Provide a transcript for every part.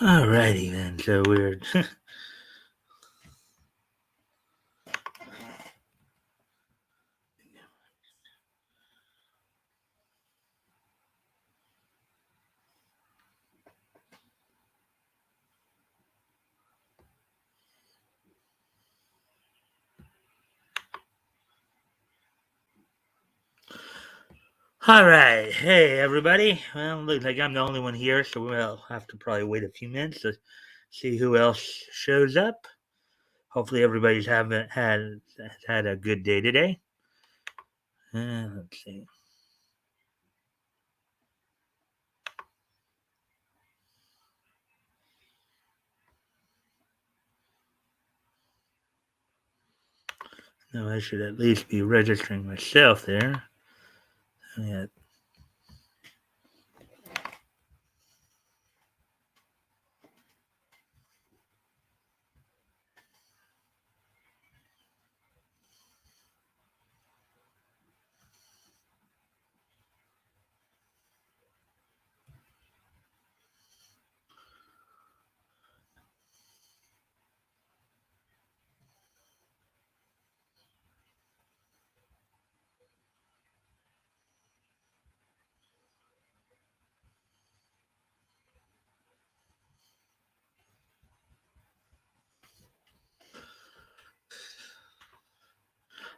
Alrighty then, so we're alright. Hey everybody. Well, looks like I'm the only one here, so we'll have to probably wait a few minutes to see who else shows up. Hopefully everybody's haven't had a good day today. Let's see. No, I should at least be registering myself there. Yeah.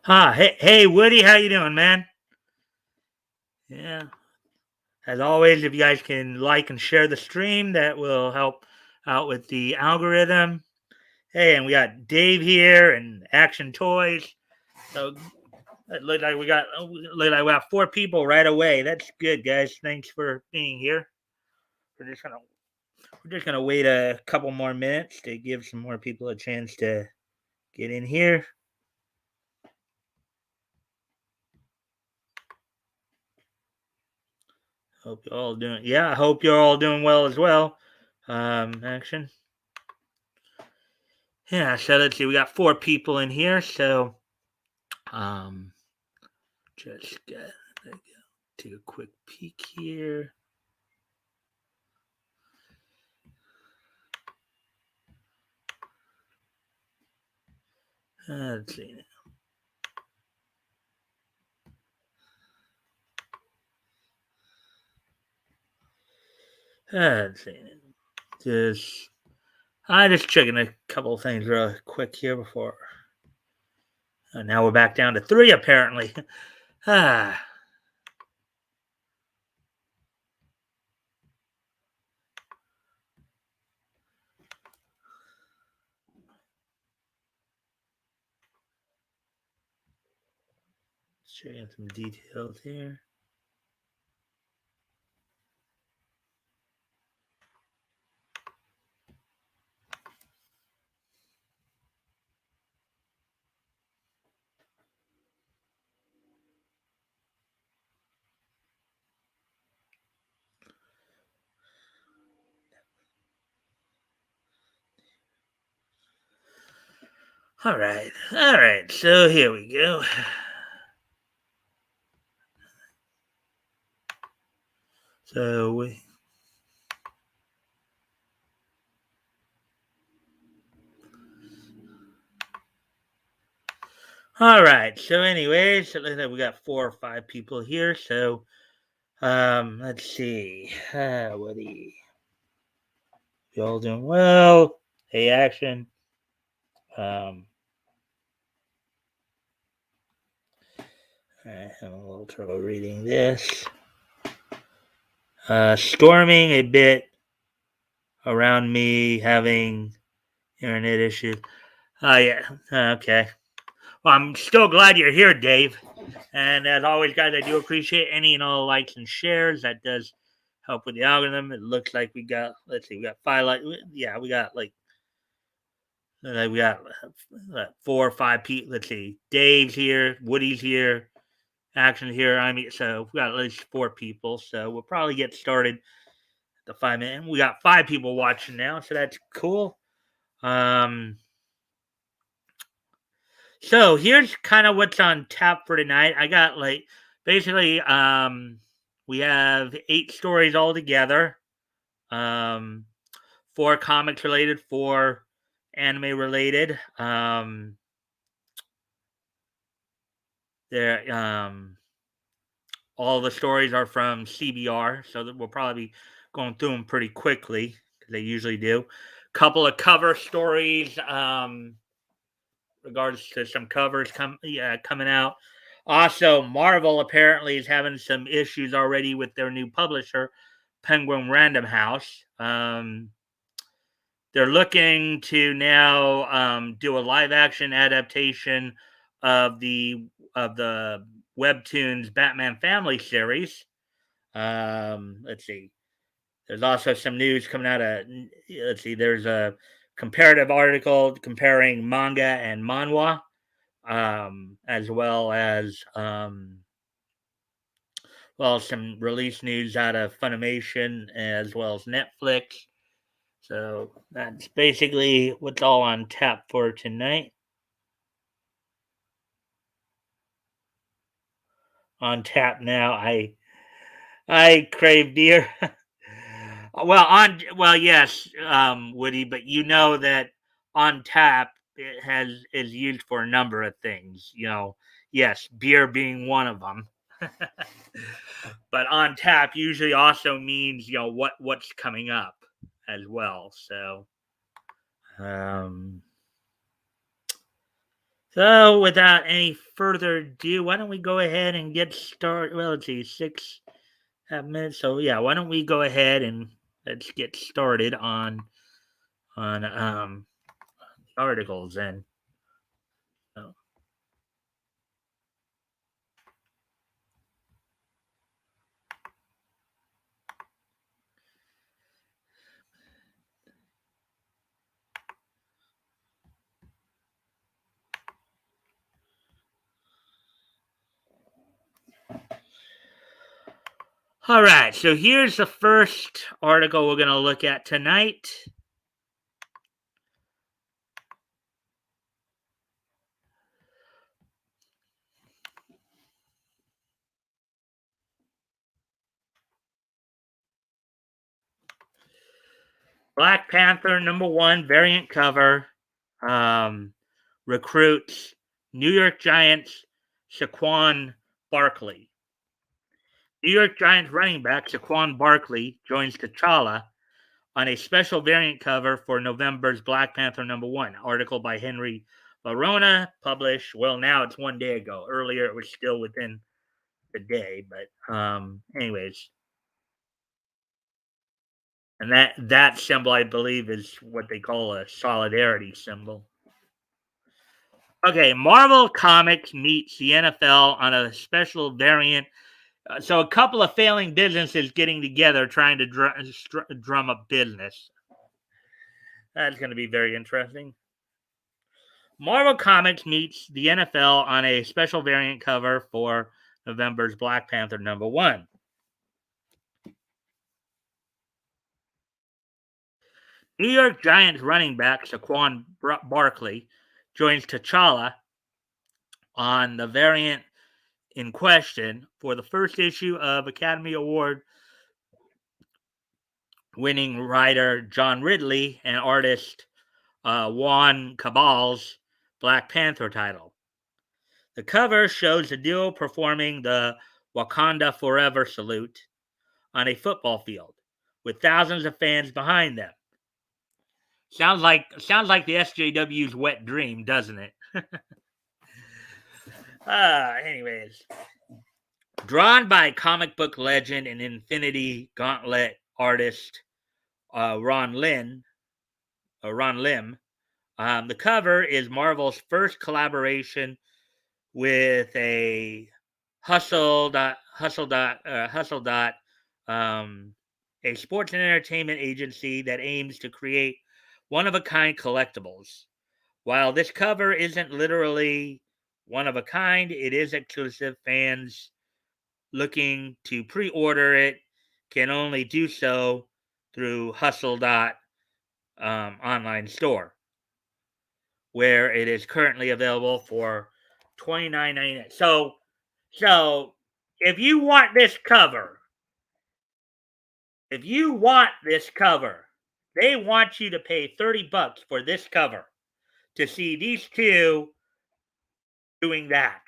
Hey Woody, how you doing, man? Yeah. As always, if you guys can like and share the stream, that will help out with the algorithm. Hey, and we got Dave here and Action Toys. So it looked like we got 4 people right away. That's good, guys. Thanks for being here. We're just gonna we're just gonna wait a couple more minutes to give some more people a chance to get in here. Hope you're all doing. Yeah, I hope you're all doing well as well. Action. Yeah. So let's see. We got 4 people in here. So um, just take a quick peek here. Let's see. Let's see. Just I just checking a couple of things real quick here before. Now we're back down to 3 apparently. Ah, checking some details here. All right. So here we go. So we. All right. So anyways, so we got 4 or 5 people here. So let's see. Woody, you all doing well? Hey, Action. Um, I have a little trouble reading this. Storming a bit around me, having internet issues. Oh yeah. Okay. Well, I'm still glad you're here, Dave. And as always, guys, I do appreciate any and all likes and shares. That does help with the algorithm. It looks like we got, let's see, we got 5 yeah, we got we got 4 or 5 people. Let's see, Dave's here, Woody's here, Action's here. I mean, so we got at least 4 people. So we'll probably get started at the 5 minute. We got 5 people watching now, so that's cool. Um, So here's kind of what's on tap for tonight. I got basically we have 8 stories all together. Um 4 comics related, 4 anime related. They're all the stories are from CBR, so that we'll probably be going through them pretty quickly because they usually do. Couple of cover stories, regards to some covers coming out. Also, Marvel apparently is having some issues already with their new publisher, Penguin Random House. They're looking to now do a live action adaptation of the webtoons Batman Family series. Let's see. There's also some news coming out of. Let's see. There's a comparative article comparing manga and manhwa, as well as some release news out of Funimation as well as Netflix. So that's basically what's all on tap for tonight. On tap now, I crave beer. Yes, Woody, but you know that on tap is used for a number of things. Yes, beer being one of them. But on tap usually also means what's coming up as well. Um, so without any further ado, why don't we go ahead and get started? Well, let's see, 6 minutes. So yeah, why don't we go ahead and let's get started on articles then. So. All right, so here's the first article we're going to look at tonight. Black Panther #1 variant cover recruits New York Giants Saquon Barkley. New York Giants running back Saquon Barkley joins T'Challa on a special variant cover for November's Black Panther #1. Article by Henry Verona, published, well, now it's 1 day ago. Earlier it was still within the day, but anyways. And that symbol, I believe, is what they call a solidarity symbol. Okay, Marvel Comics meets the NFL on a special variant. So a couple of failing businesses getting together trying to drum up business. That's going to be very interesting. Marvel Comics meets the NFL on a special variant cover for November's Black Panther #1. New York Giants running back Saquon Barkley joins T'Challa on the variant in question for the first issue of Academy Award winning writer John Ridley and artist Juan Cabal's Black Panther title. The cover shows the duo performing the Wakanda Forever salute on a football field with thousands of fans behind them. Sounds like the SJW's wet dream, doesn't it? Anyways. Drawn by comic book legend and Infinity Gauntlet artist Ron Lim. The cover is Marvel's first collaboration with a Hustle Dot, a sports and entertainment agency that aims to create one-of-a-kind collectibles. While this cover isn't literally one of a kind, it is exclusive. Fans looking to pre-order it can only do so through Hustle Dot online store, where it is currently available for $29.99. So if you want this cover, They want you to pay $30 for this cover to see these two doing that.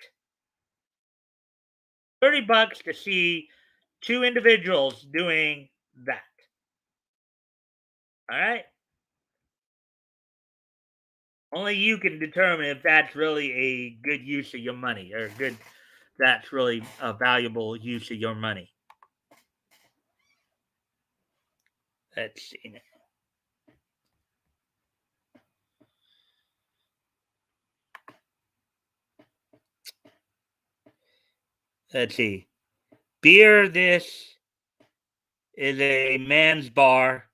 $30 to see two individuals doing that. All right? Only you can determine if that's really a good use of your money or that's really a valuable use of your money. Let's see. Let's see. Beer, this is a man's bar.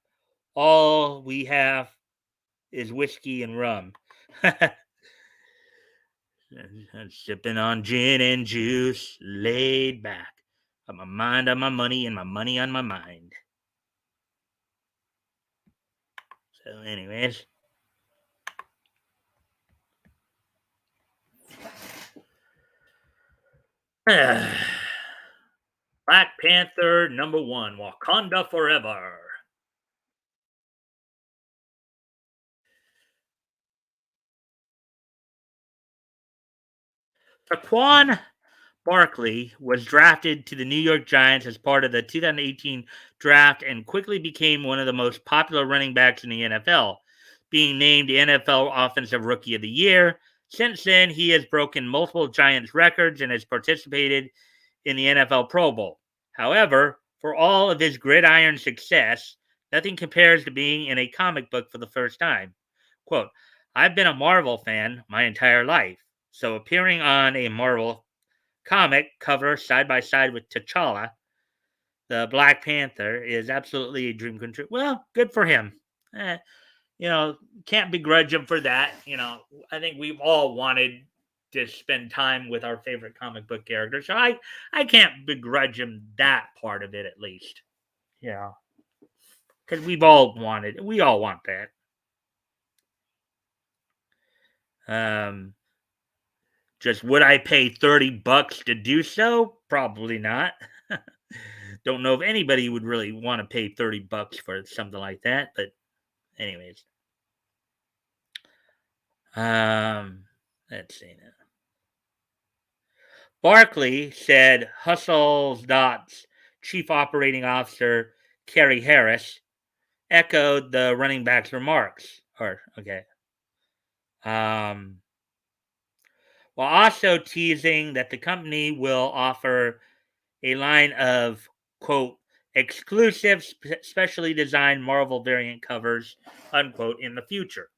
All we have is whiskey and rum. Sipping on gin and juice, laid back. Got my mind on my money and my money on my mind. So, anyways. Black Panther #1, Wakanda Forever. Saquon Barkley was drafted to the New York Giants as part of the 2018 draft and quickly became one of the most popular running backs in the NFL, being named the NFL Offensive Rookie of the Year. Since then, he has broken multiple Giants records and has participated in the NFL Pro Bowl. However, for all of his gridiron success, nothing compares to being in a comic book for the first time. Quote, I've been a Marvel fan my entire life, so appearing on a Marvel comic cover side by side with T'Challa, the Black Panther, is absolutely a dream come true. Well, good for him. Eh, can't begrudge him for that. I think we've all wanted to spend time with our favorite comic book character, so I can't begrudge him that part of it at least. Yeah, because we all want that. Just would I pay $30 to do so? Probably not. Don't know if anybody would really want to pay $30 for something like that, but anyways. Let's see now. Barkley said Hustle's chief operating officer, Kerry Harris, echoed the running back's remarks. While also teasing that the company will offer a line of, quote, exclusive, specially designed Marvel variant covers, unquote, in the future.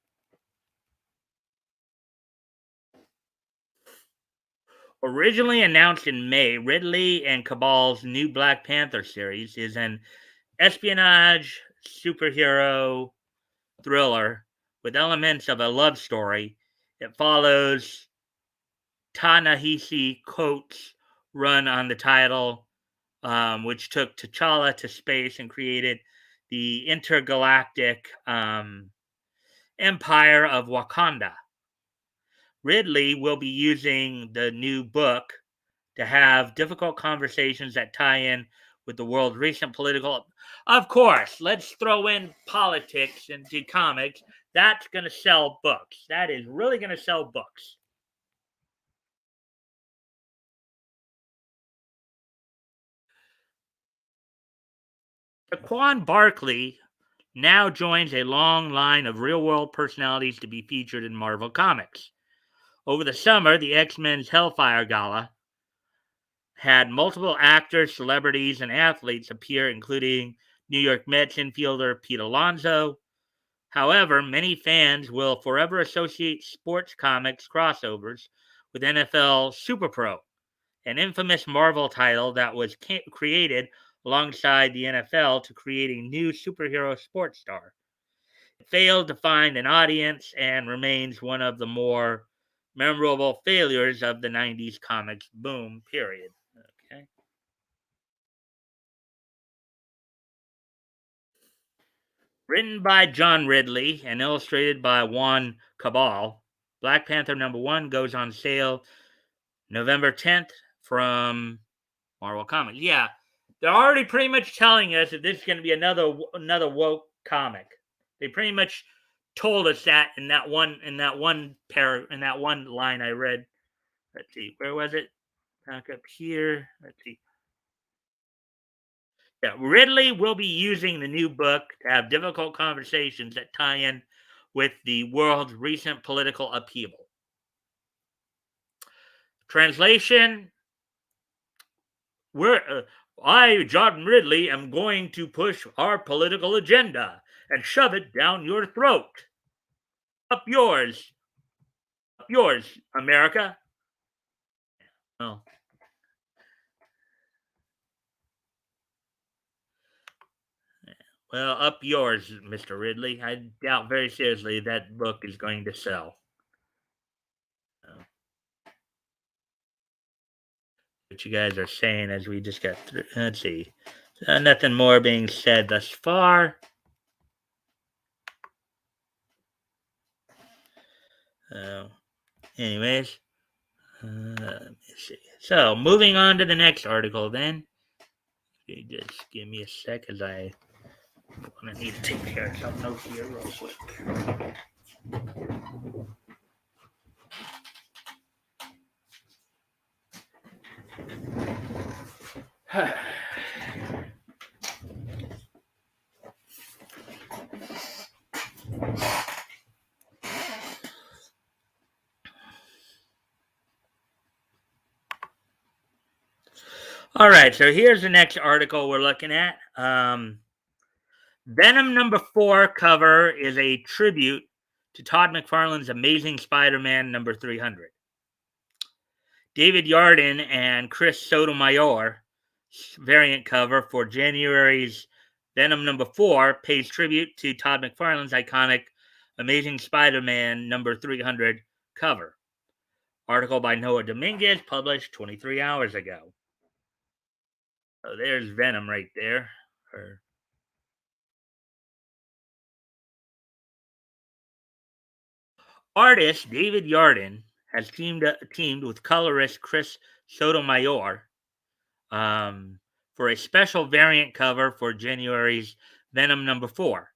Originally announced in May, Ridley and Cabal's new Black Panther series is an espionage superhero thriller with elements of a love story. It follows Ta-Nehisi Coates' run on the title, which took T'Challa to space and created the intergalactic empire of Wakanda. Ridley will be using the new book to have difficult conversations that tie in with the world's recent political. Of course, let's throw in politics into comics. That's going to sell books. That is really going to sell books. Saquon Barkley now joins a long line of real world personalities to be featured in Marvel Comics. Over the summer, the X-Men's Hellfire Gala had multiple actors, celebrities, and athletes appear, including New York Mets infielder Pete Alonso. However, many fans will forever associate sports comics crossovers with NFL Super Pro, an infamous Marvel title that was created alongside the NFL to create a new superhero sports star. It failed to find an audience and remains one of the more memorable failures of the 90s comics boom period. Okay. Written by John Ridley and illustrated by Juan Cabal, Black Panther #1 goes on sale November 10th from Marvel Comics. Yeah, they're already pretty much telling us that this is going to be another woke comic. They pretty much told us that in that one line I read. Let's see, where was it? Back up here. Let's see. Yeah, Ridley will be using the new book to have difficult conversations that tie in with the world's recent political upheaval. Translation: We're I, John Ridley, am going to push our political agenda and shove it down your throat. Up yours, America. Oh, well, up yours, Mr. Ridley. I doubt very seriously that book is going to sell. Uh, what you guys are saying as we just got through. Let's see. Nothing more being said thus far. Uh, anyways, let me see. So, moving on to the next article then. You just give me a sec as I'm going to need to take care of something over here real quick. All right, so here's the next article we're looking at. Venom #4 cover is a tribute to Todd McFarlane's Amazing Spider-Man #300. David Yarden and Chris Sotomayor variant cover for January's Venom #4 pays tribute to Todd McFarlane's iconic Amazing Spider-Man #300 cover. Article by Noah Dominguez, published 23 hours ago. So there's Venom right there. Artist David Yarden has teamed with colorist Chris Sotomayor for a special variant cover for January's Venom #4,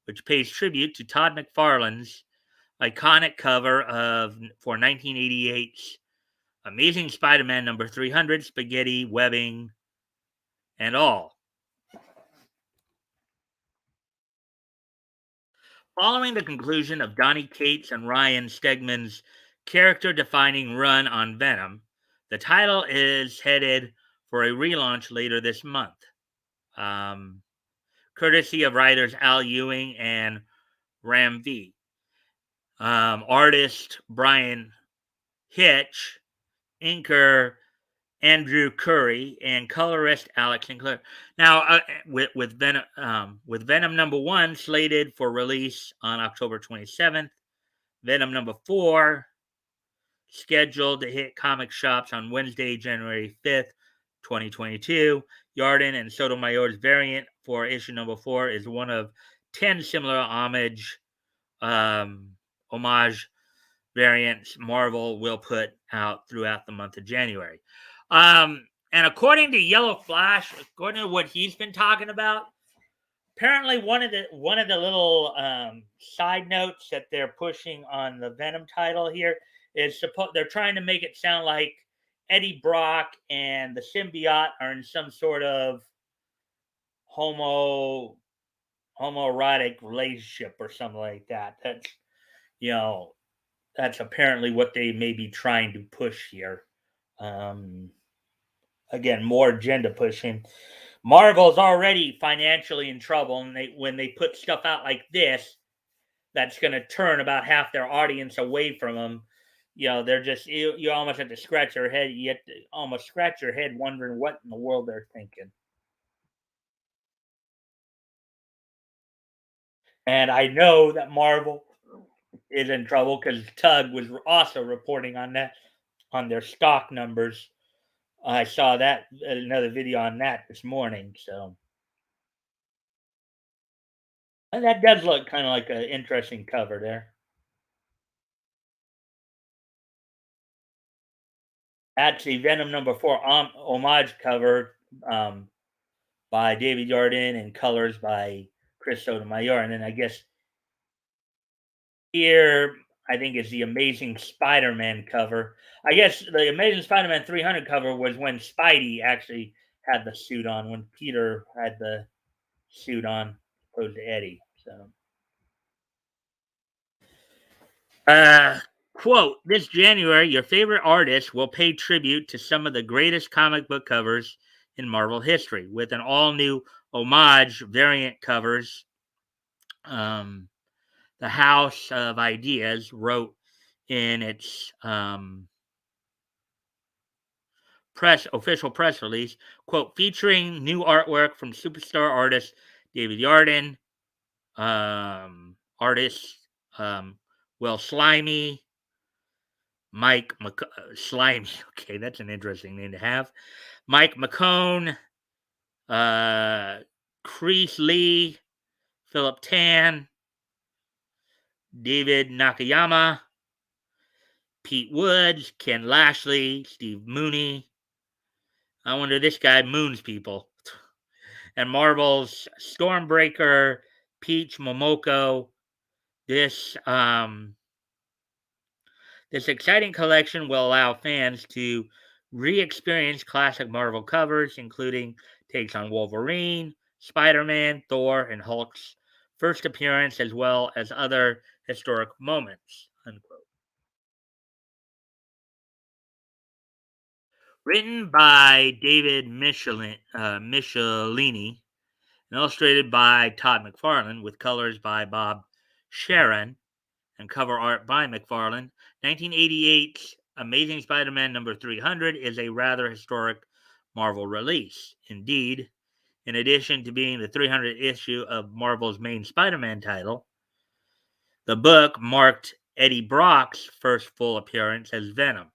which pays tribute to Todd McFarlane's iconic cover for 1988's Amazing Spider-Man #300, spaghetti, webbing, and all. Following the conclusion of Donny Cates and Ryan Stegman's character-defining run on Venom, the title is headed for a relaunch later this month, courtesy of writers Al Ewing and Ram V. Artist Brian Hitch, inker Andrew Curry, and colorist Alex Sinclair. Now, with Venom #1 slated for release on October 27th, Venom #4 scheduled to hit comic shops on Wednesday, January 5th, 2022. Yarden and Sotomayor's variant for issue #4 is one of 10 similar homage variants Marvel will put out throughout the month of January. And according to Yellow Flash, according to what he's been talking about, apparently one of the little side notes that they're pushing on the Venom title here is they're trying to make it sound like Eddie Brock and the symbiote are in some sort of homoerotic relationship or something like that. You know, that's apparently what they may be trying to push here. Again, more agenda pushing. Marvel's already financially in trouble, and when they put stuff out like this, that's going to turn about half their audience away from them. They're just you almost have to scratch your head. You have to almost scratch your head wondering what in the world they're thinking. And I know that Marvel is in trouble because Tug was also reporting on that on their stock numbers. I saw that another video on that this morning. So and that does look kind of like an interesting cover there. That's the Venom #4 homage cover by David Yarden and colors by Chris Sotomayor. And then I guess Here, I think is the Amazing Spider-Man cover. I guess the Amazing Spider-Man 300 cover was when Spidey actually had the suit on, when Peter had the suit on, opposed to Eddie. So, uh, quote: This January, your favorite artist will pay tribute to some of the greatest comic book covers in Marvel history, with an all-new homage variant covers. Um, the House of Ideas wrote in its official press release, quote, featuring new artwork from superstar artist David Yarden, artist Will Slimy, Slimy. Okay, that's an interesting name to have. Mike McCone, uh, Chris Lee, Philip Tan, David Nakayama, Pete Woods, Ken Lashley, Steve Mooney. I wonder this guy moons people. And Marvel's Stormbreaker, Peach Momoko. This this exciting collection will allow fans to re-experience classic Marvel covers, including takes on Wolverine, Spider-Man, Thor, and Hulk's first appearance, as well as other historic moments. Unquote. Written by David Michelini, and illustrated by Todd McFarlane, with colors by Bob Sharon and cover art by McFarlane. 1988's Amazing Spider-Man number 300 is a rather historic Marvel release. Indeed, in addition to being the 300th issue of Marvel's main Spider-Man title, the book marked Eddie Brock's first full appearance as Venom.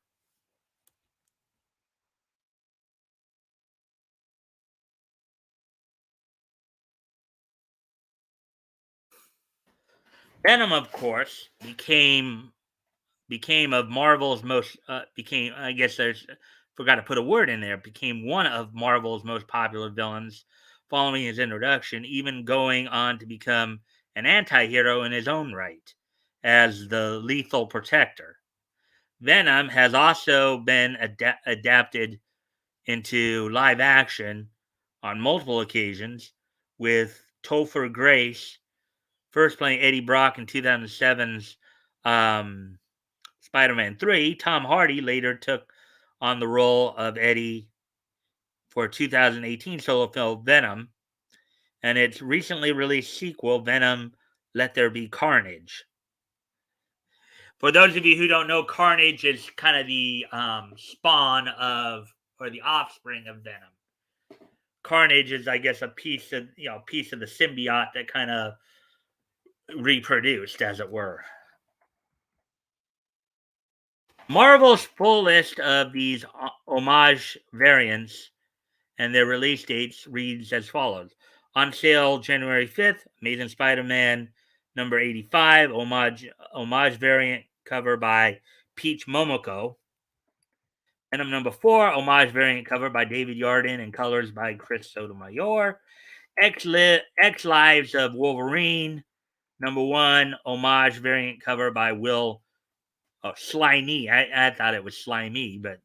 Venom, of course, became of Marvel's most became I guess there's forgot to put a word in there, became one of Marvel's most popular villains following his introduction, even going on to become an anti-hero in his own right as the Lethal Protector. Venom has also been adapted into live action on multiple occasions, with Topher Grace first playing Eddie Brock in 2007's Spider-Man 3. Tom Hardy later took on the role of Eddie for 2018 solo film Venom and its recently released sequel, Venom Let There Be Carnage. For those of you who don't know, Carnage is kind of the spawn of, or the offspring of Venom. Carnage is, I guess, a piece of the symbiote that kind of reproduced, as it were. Marvel's full list of these homage variants and their release dates reads as follows. On sale January 5th, Amazing Spider-Man number 85, homage variant cover by Peach Momoko. Venom number 4, homage variant cover by David Yarden and colors by Chris Sotomayor. X Lives of Wolverine number 1, homage variant cover by Will Slimy. I thought it was Slimy, but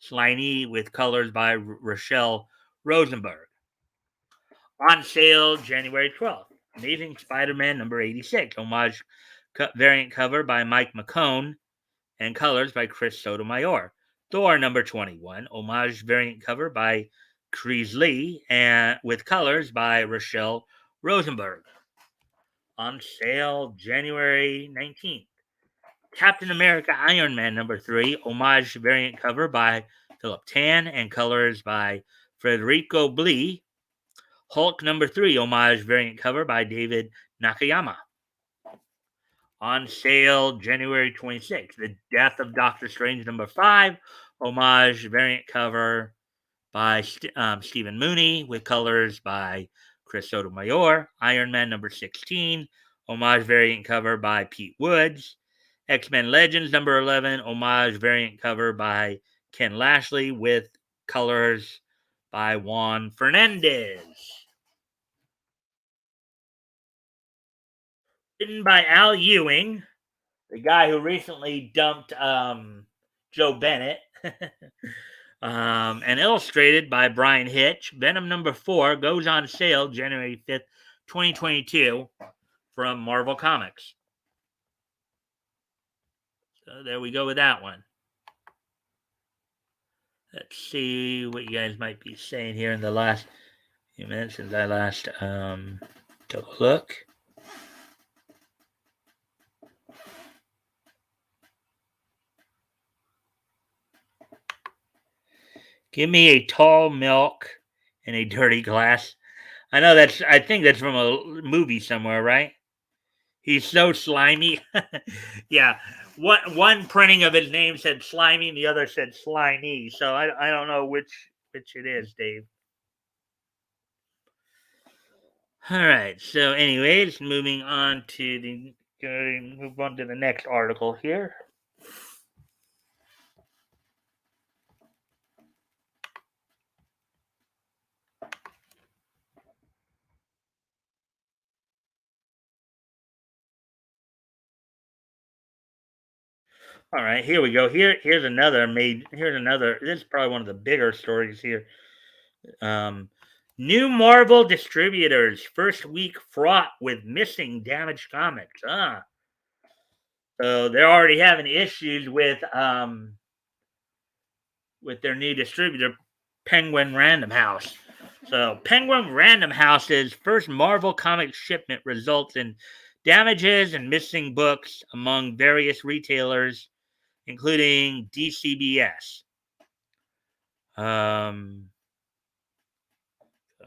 Slimy with colors by Rochelle Rosenberg. On sale January 12th. Amazing Spider-Man number 86, homage variant cover by Mike McCone and colors by Chris Sotomayor. Thor number 21, homage variant cover by Chris Lee and with colors by Rochelle Rosenberg. On sale January 19th. Captain America Iron Man number 3, homage variant cover by Philip Tan and colors by Federico Blee. Hulk number 3, homage variant cover by David Nakayama. On sale January 26th. The Death of Doctor Strange number 5, homage variant cover by Stephen Mooney with colors by Chris Sotomayor. Iron Man number 16, homage variant cover by Pete Woods. X-Men Legends number 11, homage variant cover by Ken Lashley with colors by Juan Fernandez. Written by Al Ewing, the guy who recently dumped Joe Bennett, and illustrated by Brian Hitch. Venom #4 goes on sale January 5th, 2022 from Marvel Comics. So there we go with that one. Let's see what you guys might be saying here in the last few minutes since I last took a look. Give me a tall milk in a dirty glass. I think that's from a movie somewhere, right? He's so slimy. Yeah. One printing of his name said slimy and the other said slimy. So I don't know which it is, Dave. All right. So anyways, moving on to move on to the next article here. All right, here we go. Here's another made. Here's another. This is probably one of the bigger stories here. Um, New Marvel distributors first week fraught with missing damaged comics. So they're already having issues with their new distributor, Penguin Random House. So Penguin Random House's first Marvel comic shipment results in damages and missing books among various retailers, including DCBS. So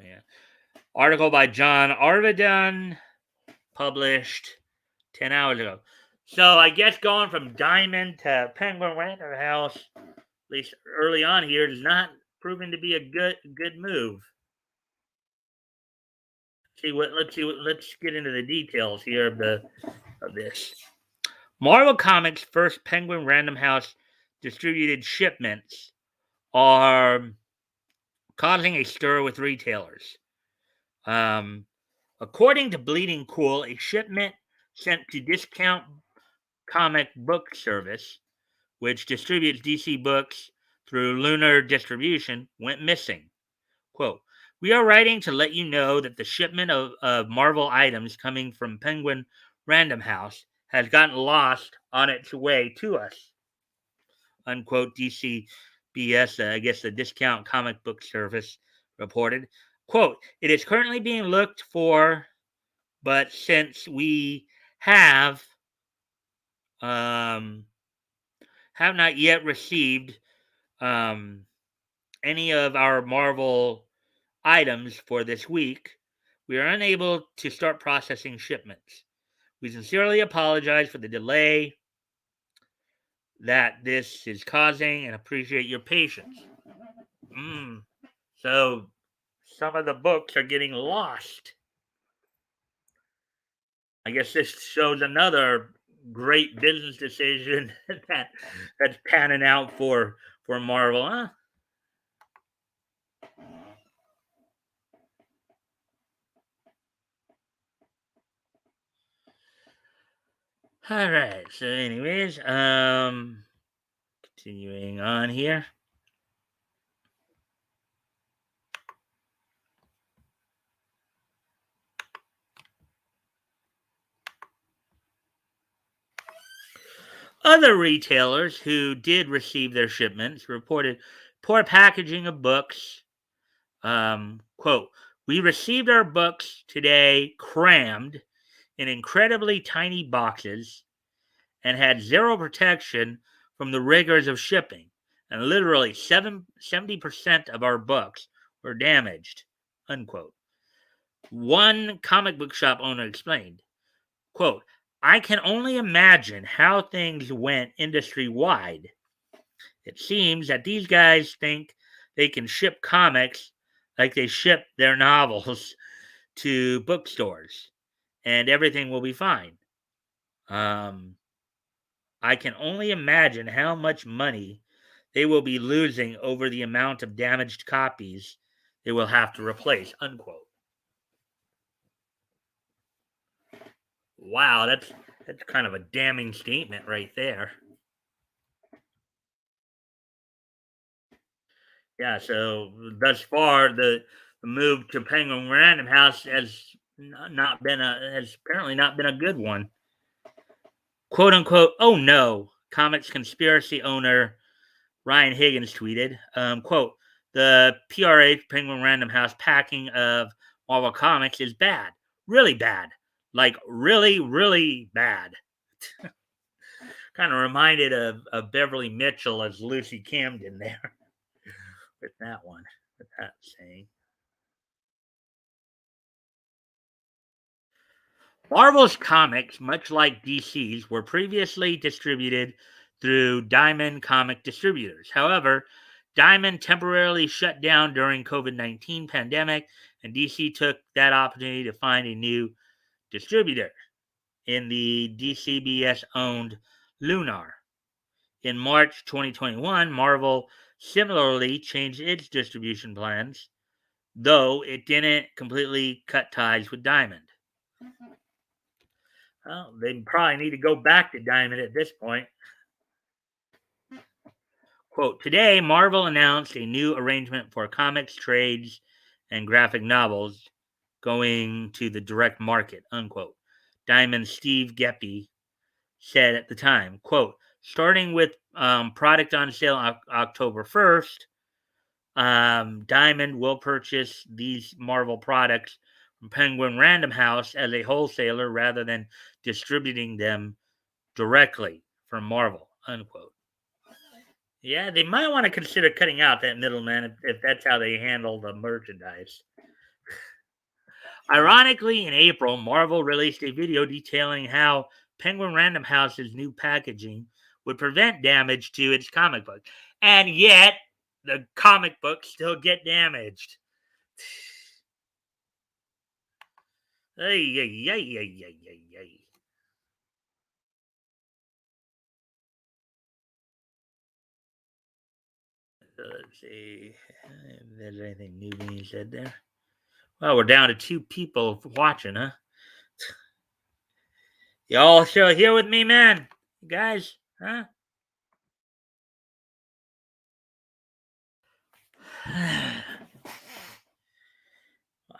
yeah. Article by John Arvidon, published 10 hours ago. So I guess going from Diamond to Penguin Random House, at least early on here, is not proving to be a good move. Let's get into the details here of this. Marvel Comics' first Penguin Random House distributed shipments are causing a stir with retailers. According to Bleeding Cool, a shipment sent to Discount Comic Book Service, which distributes DC books through Lunar Distribution, went missing. Quote, "We are writing to let you know that the shipment of Marvel items coming from Penguin Random House has gotten lost on its way to us." Unquote, DCBS, I guess the Discount Comic Book Service, reported. Quote, "It is currently being looked for, but since we have not yet received any of our Marvel items for this week, we are unable to start processing shipments. We sincerely apologize for the delay that this is causing and appreciate your patience." So some of the books are getting lost. I guess this shows another great business decision that's panning out for Marvel, huh? All right. So, anyways, continuing on here. Other retailers who did receive their shipments reported poor packaging of books. Quote, "We received our books today crammed in incredibly tiny boxes and had zero protection from the rigors of shipping. And literally 70% of our books were damaged." Unquote. One comic book shop owner explained, quote, "I can only imagine how things went industry wide. It seems that these guys think they can ship comics like they ship their novels to bookstores and everything will be fine. I can only imagine how much money they will be losing over the amount of damaged copies they will have to replace." Unquote. Wow, That's kind of a damning statement right there. Yeah, so thus far, the move to Penguin Random House not been has apparently not been a good one. "Quote unquote, oh no," comics conspiracy owner Ryan Higgins tweeted, quote, "The PRA Penguin Random House packing of Marvel Comics is bad. Really bad. Like really, really bad." Kind of reminded of Beverly Mitchell as Lucy Camden there with that one, with that saying. Marvel's comics, much like DC's, were previously distributed through Diamond Comic Distributors. However, Diamond temporarily shut down during COVID-19 pandemic, and DC took that opportunity to find a new distributor in the DCBS owned Lunar. In March 2021, Marvel similarly changed its distribution plans, though it didn't completely cut ties with Diamond. Well, they probably need to go back to Diamond at this point. Quote, "Today, Marvel announced a new arrangement for comics, trades, and graphic novels going to the direct market," unquote. Diamond Steve Geppi said at the time, quote, "Starting with product on sale October 1st, Diamond will purchase these Marvel products from Penguin Random House as a wholesaler rather than distributing them directly from Marvel," unquote. Yeah, they might want to consider cutting out that middleman if that's how they handle the merchandise. Ironically, in April, Marvel released a video detailing how Penguin Random House's new packaging would prevent damage to its comic book. And yet, the comic books still get damaged. Ay, ay, ay, ay, ay, ay, ay. Let's see if there's anything new being said there. Well, we're down to 2 people watching, huh? Y'all still here with me, man? You guys, huh?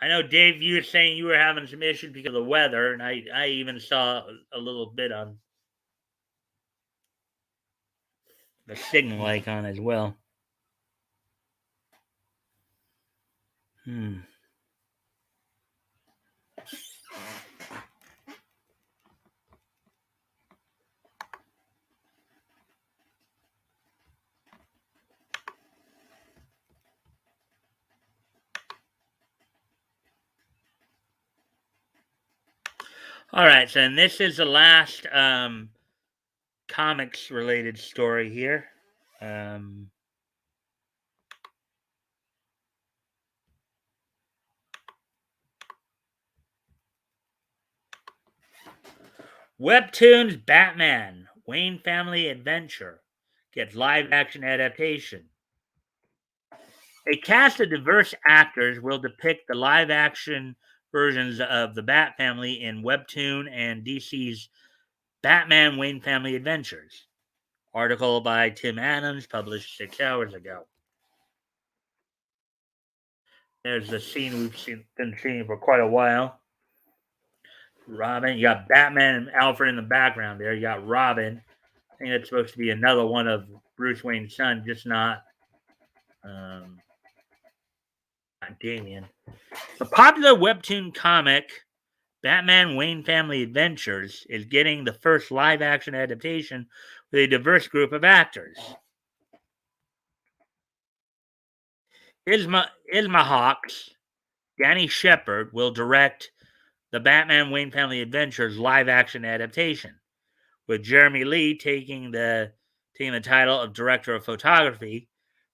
I know, Dave, you were saying you were having some issues because of the weather, and I even saw a little bit on the signal icon as well. Hmm. All right, so and this is the last comics related story here. Um, Webtoons Batman Wayne Family Adventure gets live action adaptation. A cast of diverse actors will depict the live action versions of the Bat Family in Webtoon and DC's Batman Wayne Family Adventures. Article by Tim Adams, published 6 hours ago. There's the scene been seeing for quite a while. Robin, you got Batman and Alfred in the background there. You got Robin. I think that's supposed to be another one of Bruce Wayne's son, just um, not Damian. The popular webtoon comic Batman Wayne Family Adventures is getting the first live action adaptation with a diverse group of actors. Isma Hawks, Danny Shepard will direct the Batman Wayne Family Adventures live action adaptation, with Jeremy Lee taking the title of director of photography.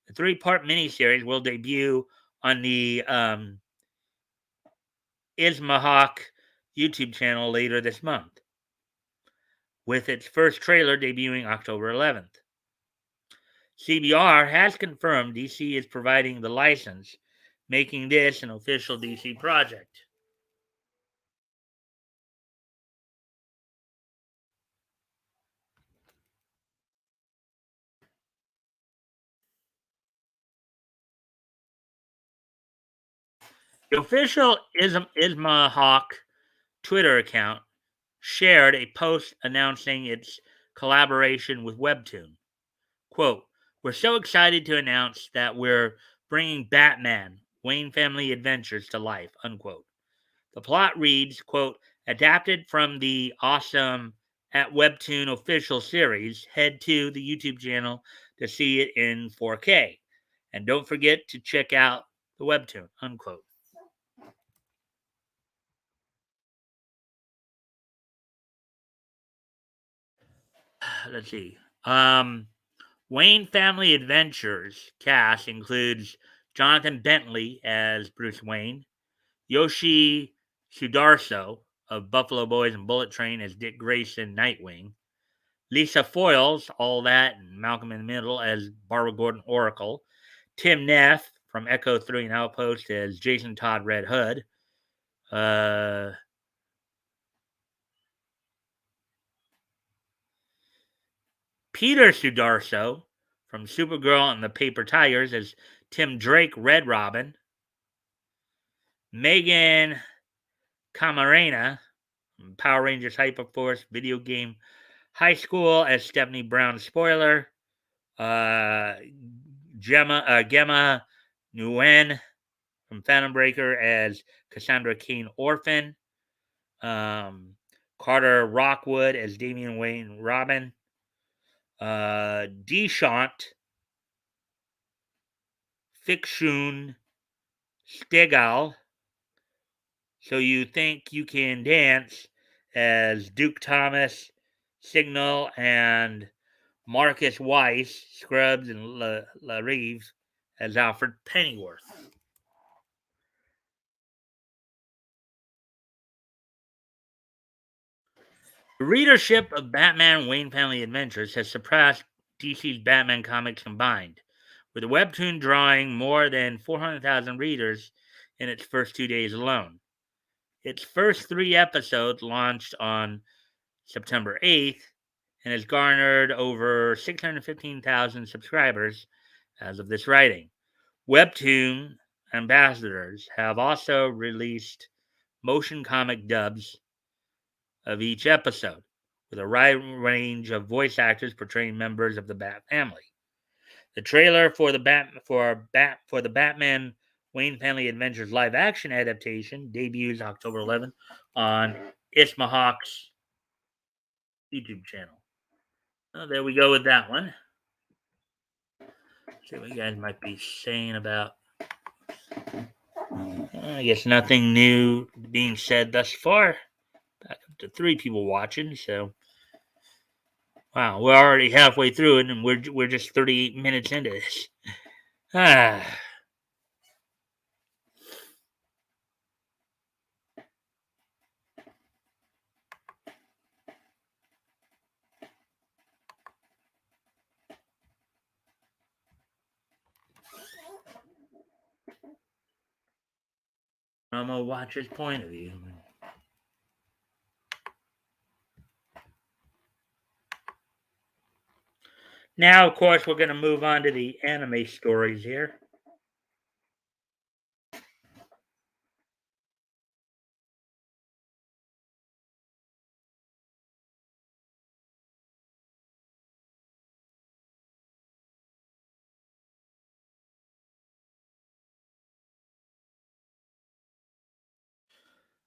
The 3-part miniseries will debut on the Ismahawk YouTube channel later this month, with its first trailer debuting October 11th. CBR has confirmed DC is providing the license, making this an official DC project. The official Isma Hawk Twitter account shared a post announcing its collaboration with Webtoon. Quote, "We're so excited to announce that we're bringing Batman, Wayne Family Adventures to life," unquote. The plot reads, quote, "Adapted from the awesome at Webtoon official series. Head to the YouTube channel to see it in 4K. And don't forget to check out the Webtoon," unquote. Let's see. Wayne Family Adventures cast includes Jonathan Bentley as Bruce Wayne, Yoshi Sudarso of Buffalo Boys and Bullet Train as Dick Grayson Nightwing, Lisa Foyles, All That and Malcolm in the Middle as Barbara Gordon Oracle, Tim Neff from Echo 3 and Outpost as Jason Todd Red Hood, uh, Peter Sudarso from Supergirl and the Paper Tigers as Tim Drake Red Robin, Megan Camarena from Power Rangers Hyperforce video game High School as Stephanie Brown Spoiler, uh, Gemma Nguyen from Phantom Breaker as Cassandra Kane Orphan, Carter Rockwood as Damian Wayne Robin, Deshant Fiction Stegal, So You Think You Can Dance as Duke Thomas Signal, and Marcus Weiss, Scrubs, and La Reeves as Alfred Pennyworth. The readership of Batman Wayne Family Adventures has surpassed DC's Batman comics combined, with the webtoon drawing more than 400,000 readers in its first 2 days alone. Its first 3 episodes launched on September 8th and has garnered over 615,000 subscribers as of this writing. Webtoon ambassadors have also released motion comic dubs of each episode, with a wide range of voice actors portraying members of the Bat family. The trailer for the Batman Wayne Family Adventures live action adaptation debuts October 11th on Ismahawk's YouTube channel. Oh, there we go with that one. See what you guys might be saying about. I guess nothing new being said thus far. Back up to 3 people watching, so wow, we're already halfway through it, and we're just 38 minutes into this. Ah, from a watcher's point of view. Now, of course, we're going to move on to the anime stories here.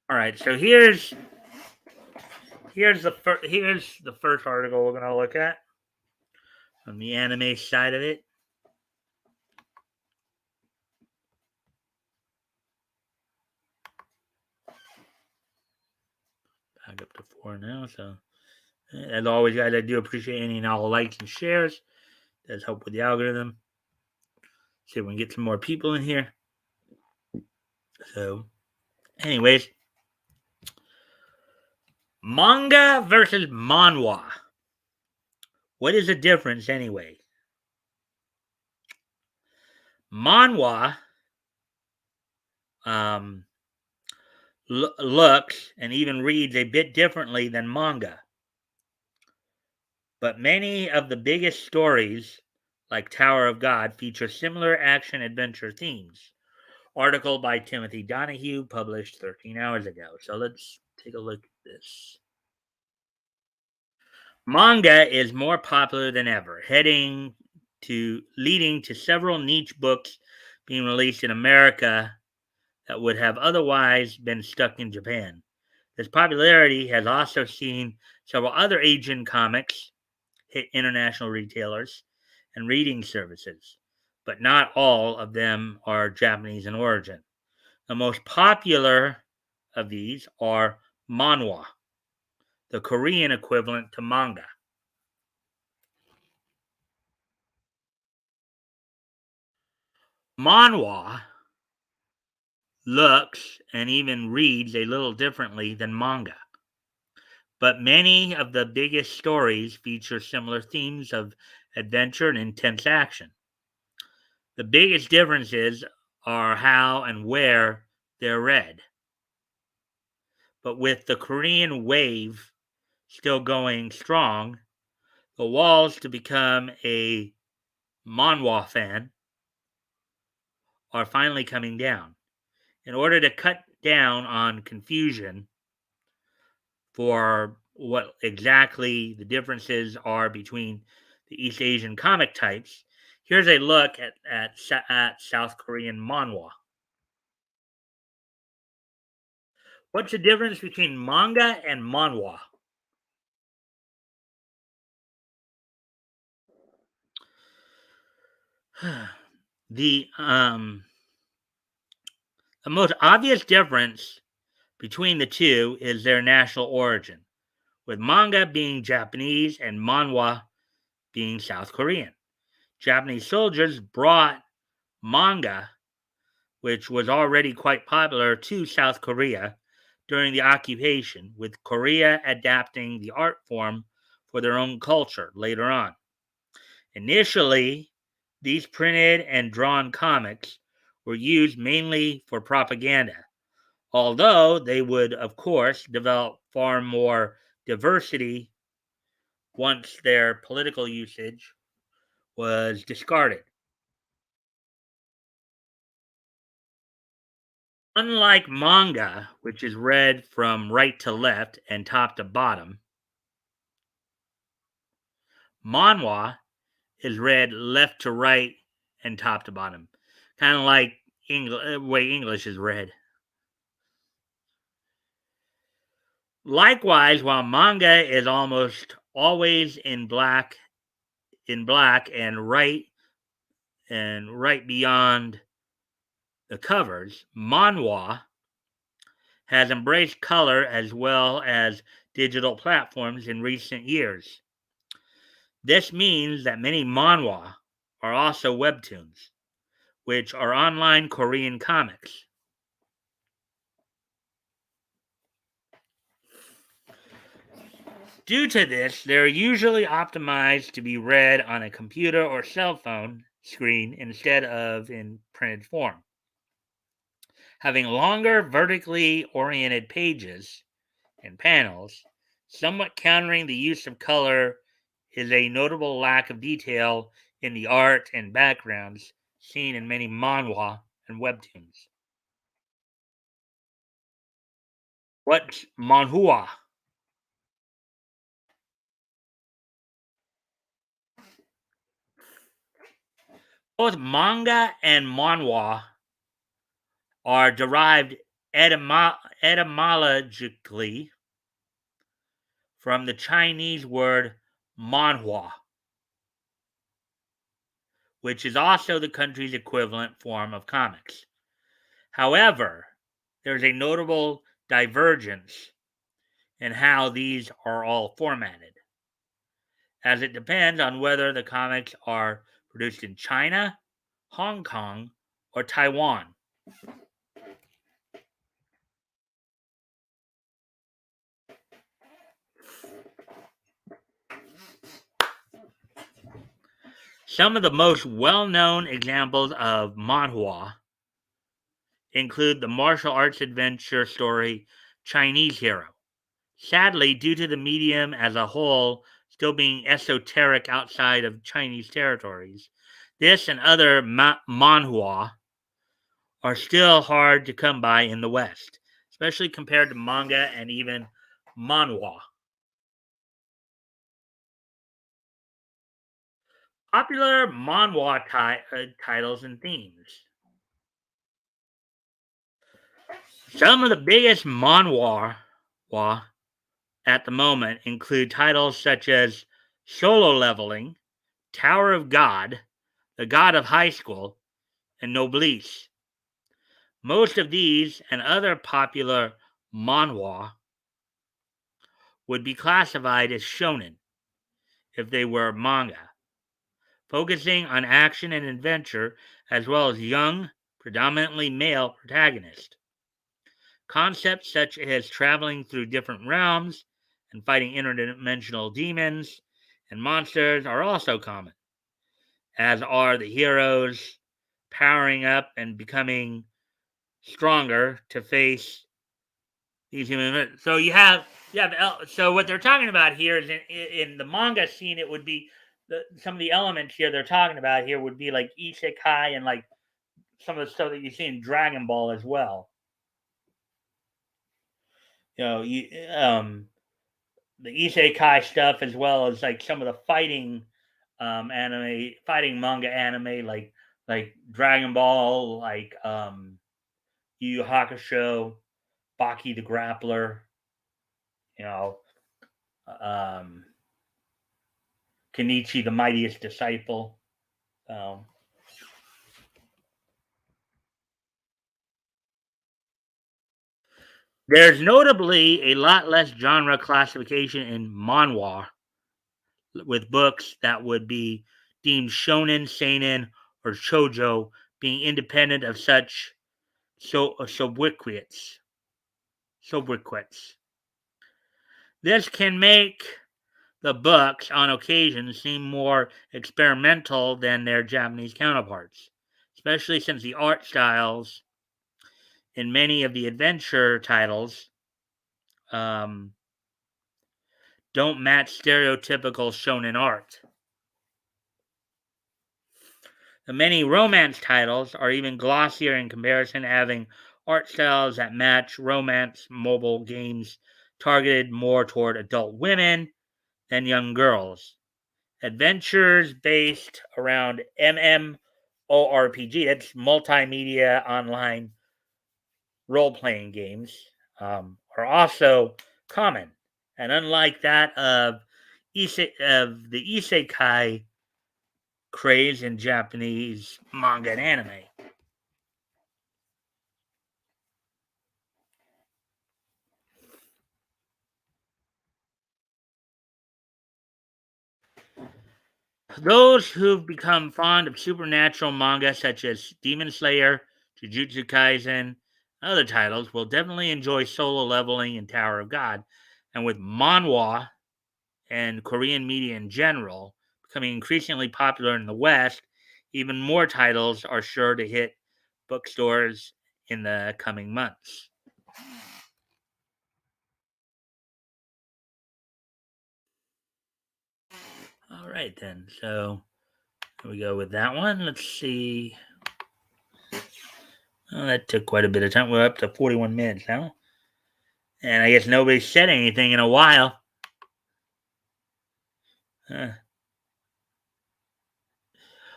All right, so here's the first article we're going to look at on the anime side of it. Back up to 4 now, so as always, guys, I do appreciate any and all likes and shares. It does help with the algorithm. See if we can get some more people in here. So, anyways, manga versus manhwa. What is the difference anyway? Manhwa looks and even reads a bit differently than manga. But many of the biggest stories, like Tower of God, feature similar action adventure themes. Article by Timothy Donahue, published 13 hours ago. So let's take a look at this. Manga is more popular than ever, leading to several niche books being released in America that would have otherwise been stuck in Japan. This popularity has also seen several other Asian comics hit international retailers and reading services, but not all of them are Japanese in origin. The most popular of these are manhwa, the Korean equivalent to manga. Manhwa looks and even reads a little differently than manga, but many of the biggest stories feature similar themes of adventure and intense action. The biggest differences are how and where they're read. But with the Korean wave still going strong, the walls to become a manhwa fan are finally coming down. In order to cut down on confusion for what exactly the differences are between the East Asian comic types, here's a look at South Korean manhwa. What's the difference between manga and manhwa? the um, the most obvious difference between the two is their national origin, with manga being Japanese and manhwa being South Korean. Japanese soldiers brought manga, which was already quite popular, to South Korea during the occupation, with Korea adapting the art form for their own culture later on. Initially, these printed and drawn comics were used mainly for propaganda, although they would, of course, develop far more diversity once their political usage was discarded. Unlike manga, which is read from right to left and top to bottom, manhwa is read left to right and top to bottom, kind of like way English is read. Likewise, while manga is almost always in black and right beyond the covers, manhwa has embraced color as well as digital platforms in recent years. This means that many manhwa are also webtoons, which are online Korean comics. Due to this, they're usually optimized to be read on a computer or cell phone screen instead of in printed form. Having longer vertically oriented pages and panels, somewhat countering the use of color, is a notable lack of detail in the art and backgrounds seen in many manhwa and webtoons. What's manhua? Both manga and manhwa are derived etymologically from the Chinese word manhua, which is also the country's equivalent form of comics. However, there's a notable divergence in how these are all formatted, as it depends on whether the comics are produced in China, Hong Kong, or Taiwan. Some of the most well-known examples of manhwa include the martial arts adventure story Chinese Hero. Sadly, due to the medium as a whole still being esoteric outside of Chinese territories, this and other manhwa are still hard to come by in the West, especially compared to manga and even manhwa. Popular manhwa titles and themes. Some of the biggest manhwa at the moment include titles such as Solo Leveling, Tower of God, The God of High School, and Noblesse. Most of these and other popular manhwa would be classified as shonen if they were manga, focusing on action and adventure as well as young, predominantly male protagonists. Concepts such as traveling through different realms and fighting interdimensional demons and monsters are also common, as are the heroes powering up and becoming stronger to face these human. So so what they're talking about here is in the manga scene, it would be some of the elements here they're talking about here would be like isekai and like some of the stuff that you see in Dragon Ball as well. You know, the isekai stuff as well as like some of the fighting manga anime like Dragon Ball, like Yu Yu Hakusho, Baki the Grappler, you know, um, Kenichi the Mightiest Disciple. Um, there's notably a lot less genre classification in manhwa, with books that would be deemed shonen, seinen, or shoujo being independent of such sobriquets. Sobriquets. This can make the books on occasion seem more experimental than their Japanese counterparts, especially since the art styles in many of the adventure titles um, don't match stereotypical shonen art. The many romance titles are even glossier in comparison, having art styles that match romance mobile games targeted more toward adult women than young girls. Adventures based around MMORPG, that's multimedia online role playing games, are also common. And unlike that of the isekai craze in Japanese manga and anime. Those who've become fond of supernatural manga such as Demon Slayer, Jujutsu Kaisen, and other titles will definitely enjoy Solo Leveling and Tower of God. And with manhwa and Korean media in general becoming increasingly popular in the West, even more titles are sure to hit bookstores in the coming months. All right, then. So here we go with that one. Let's see. Oh, that took quite a bit of time. We're up to 41 minutes now. And I guess nobody said anything in a while. Uh,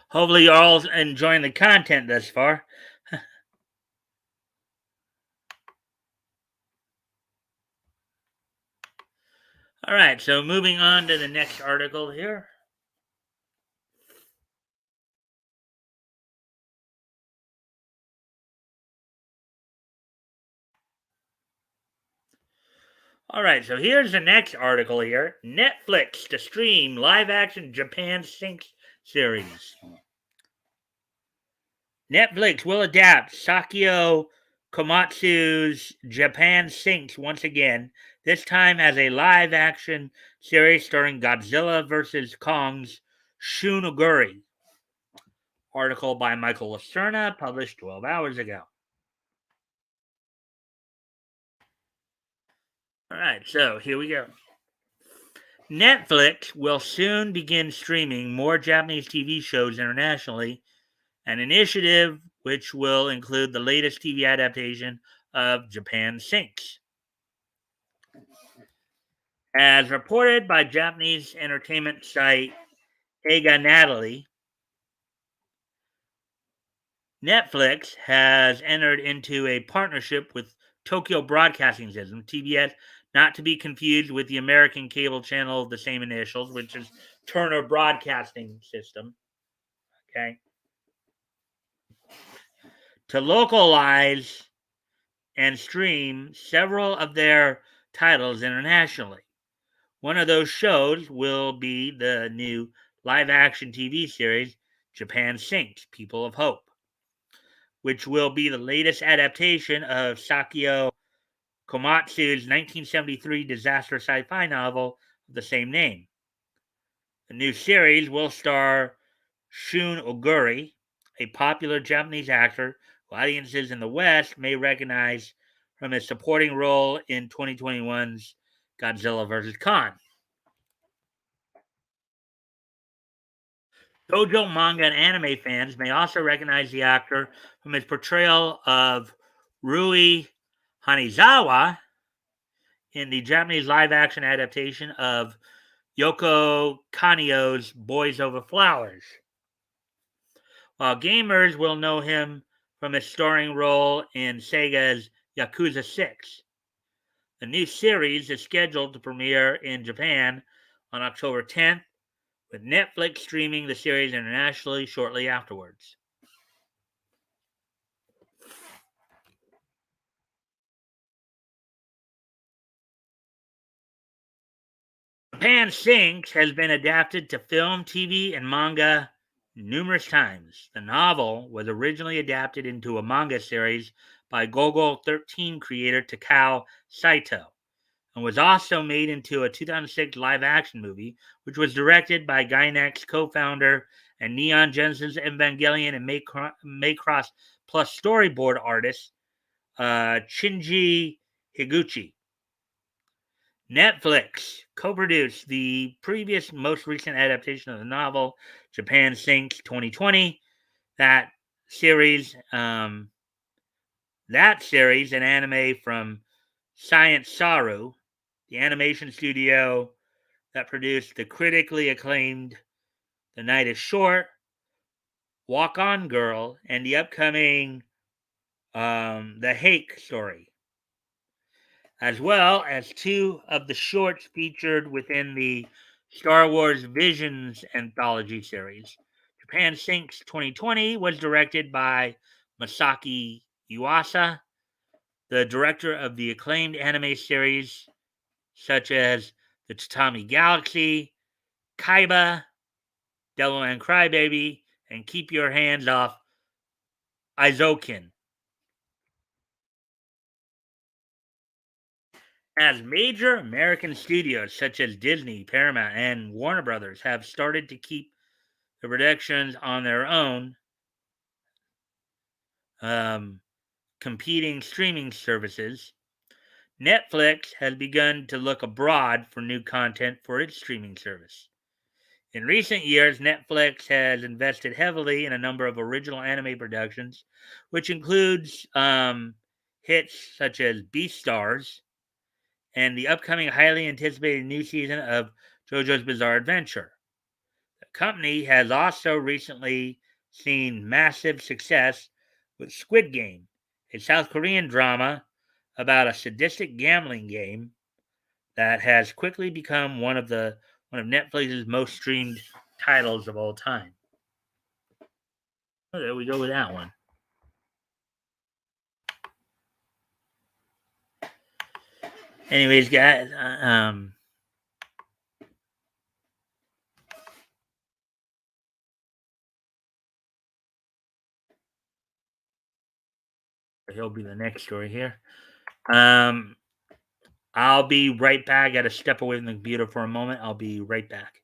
hopefully, you're all enjoying the content thus far. All right, so moving on to the next article here. All right, so here's the next article here. Netflix to stream live action Japan Sinks series. Netflix will adapt Sakio Komatsu's Japan Sinks once again, this time as a live action series starring Godzilla vs. Kong's Shunoguri. Article by Michael Lacerna, published 12 hours ago. All right, so here we go. Netflix will soon begin streaming more Japanese TV shows internationally, an initiative which will include the latest TV adaptation of Japan Sinks. As reported by Japanese entertainment site Eiga-sha, Netflix has entered into a partnership with Tokyo Broadcasting System, TBS, not to be confused with the American cable channel of the same initials, which is Turner Broadcasting System. Okay. To localize and stream several of their titles internationally. One of those shows will be the new live action TV series, Japan Sinks, People of Hope, which will be the latest adaptation of Sakio Komatsu's 1973 disaster sci fi novel of the same name. The new series will star Shun Oguri, a popular Japanese actor who audiences in the West may recognize from his supporting role in 2021's Godzilla vs. Kong. Shoujo manga and anime fans may also recognize the actor from his portrayal of Rui Hanizawa in the Japanese live action adaptation of Yoko Kanno's Boys Over Flowers, while gamers will know him from his starring role in Sega's Yakuza 6. The new series is scheduled to premiere in Japan on October 10th, with Netflix streaming the series internationally shortly afterwards. Japan Sinks has been adapted to film, TV, and manga numerous times. The novel was originally adapted into a manga series by Gogol 13 creator Takao Saito and was also made into a 2006 live-action movie, which was directed by Gainax co-founder and Neon Genesis Evangelion and Macross Plus storyboard artist Shinji Higuchi. Netflix co-produced the previous most recent adaptation of the novel, Japan Sinks 2020. That series, an anime from Science Saru, the animation studio that produced the critically acclaimed The Night is Short, Walk On Girl, and the upcoming The Hake story, as well as two of the shorts featured within the Star Wars Visions anthology series. Japan Sinks 2020 was directed by Masaki Yuasa, the director of the acclaimed anime series such as The Tatami Galaxy, Kaiba, Devilman Crybaby, and Keep Your Hands Off Aizokin. As major American studios such as Disney, Paramount, and Warner Brothers have started to keep the productions on their own, competing streaming services, Netflix has begun to look abroad for new content for its streaming service. In recent years, Netflix has invested heavily in a number of original anime productions, which includes hits such as Beastars and the upcoming highly anticipated new season of JoJo's Bizarre Adventure. The company has also recently seen massive success with Squid Game, a South Korean drama about a sadistic gambling game that has quickly become one of Netflix's most streamed titles of all time. Oh, there we go with that one. Anyways, guys, he'll be the next story here. I'll be right back. I got to step away from the computer for a moment. I'll be right back.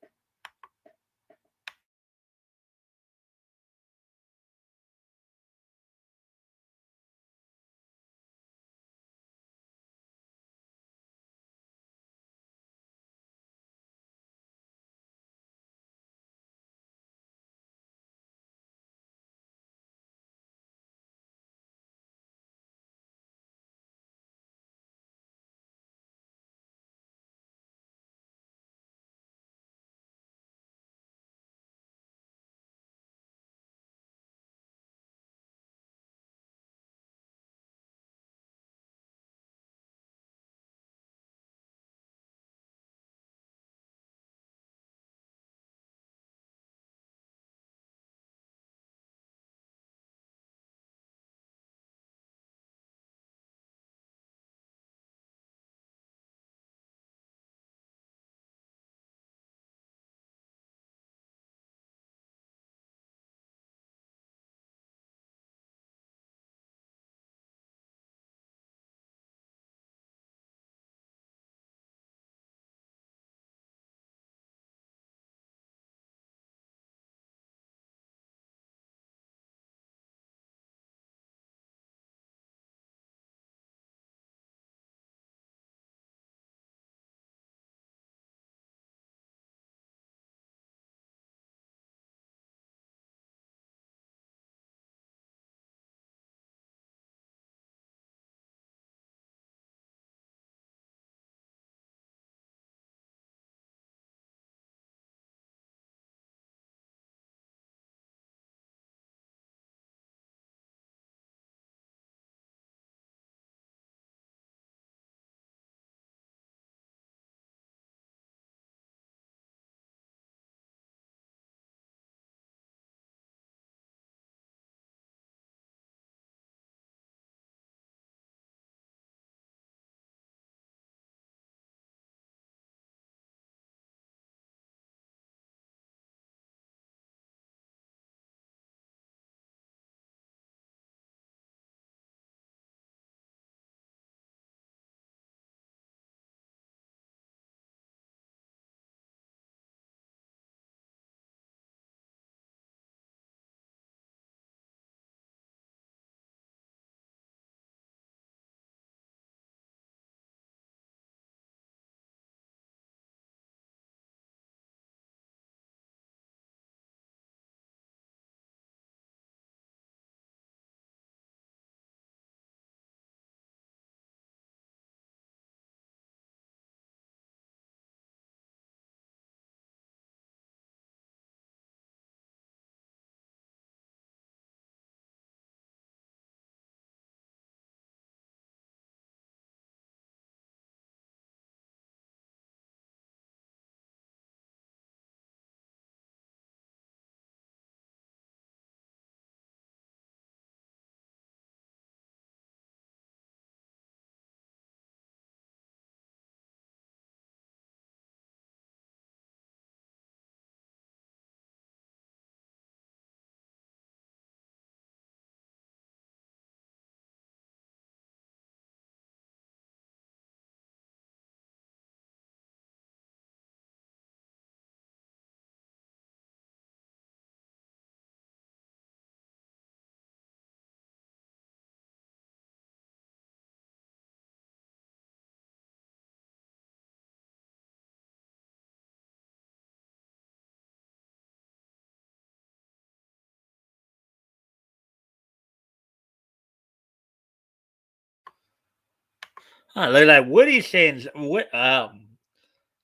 Look like Woody's saying what? I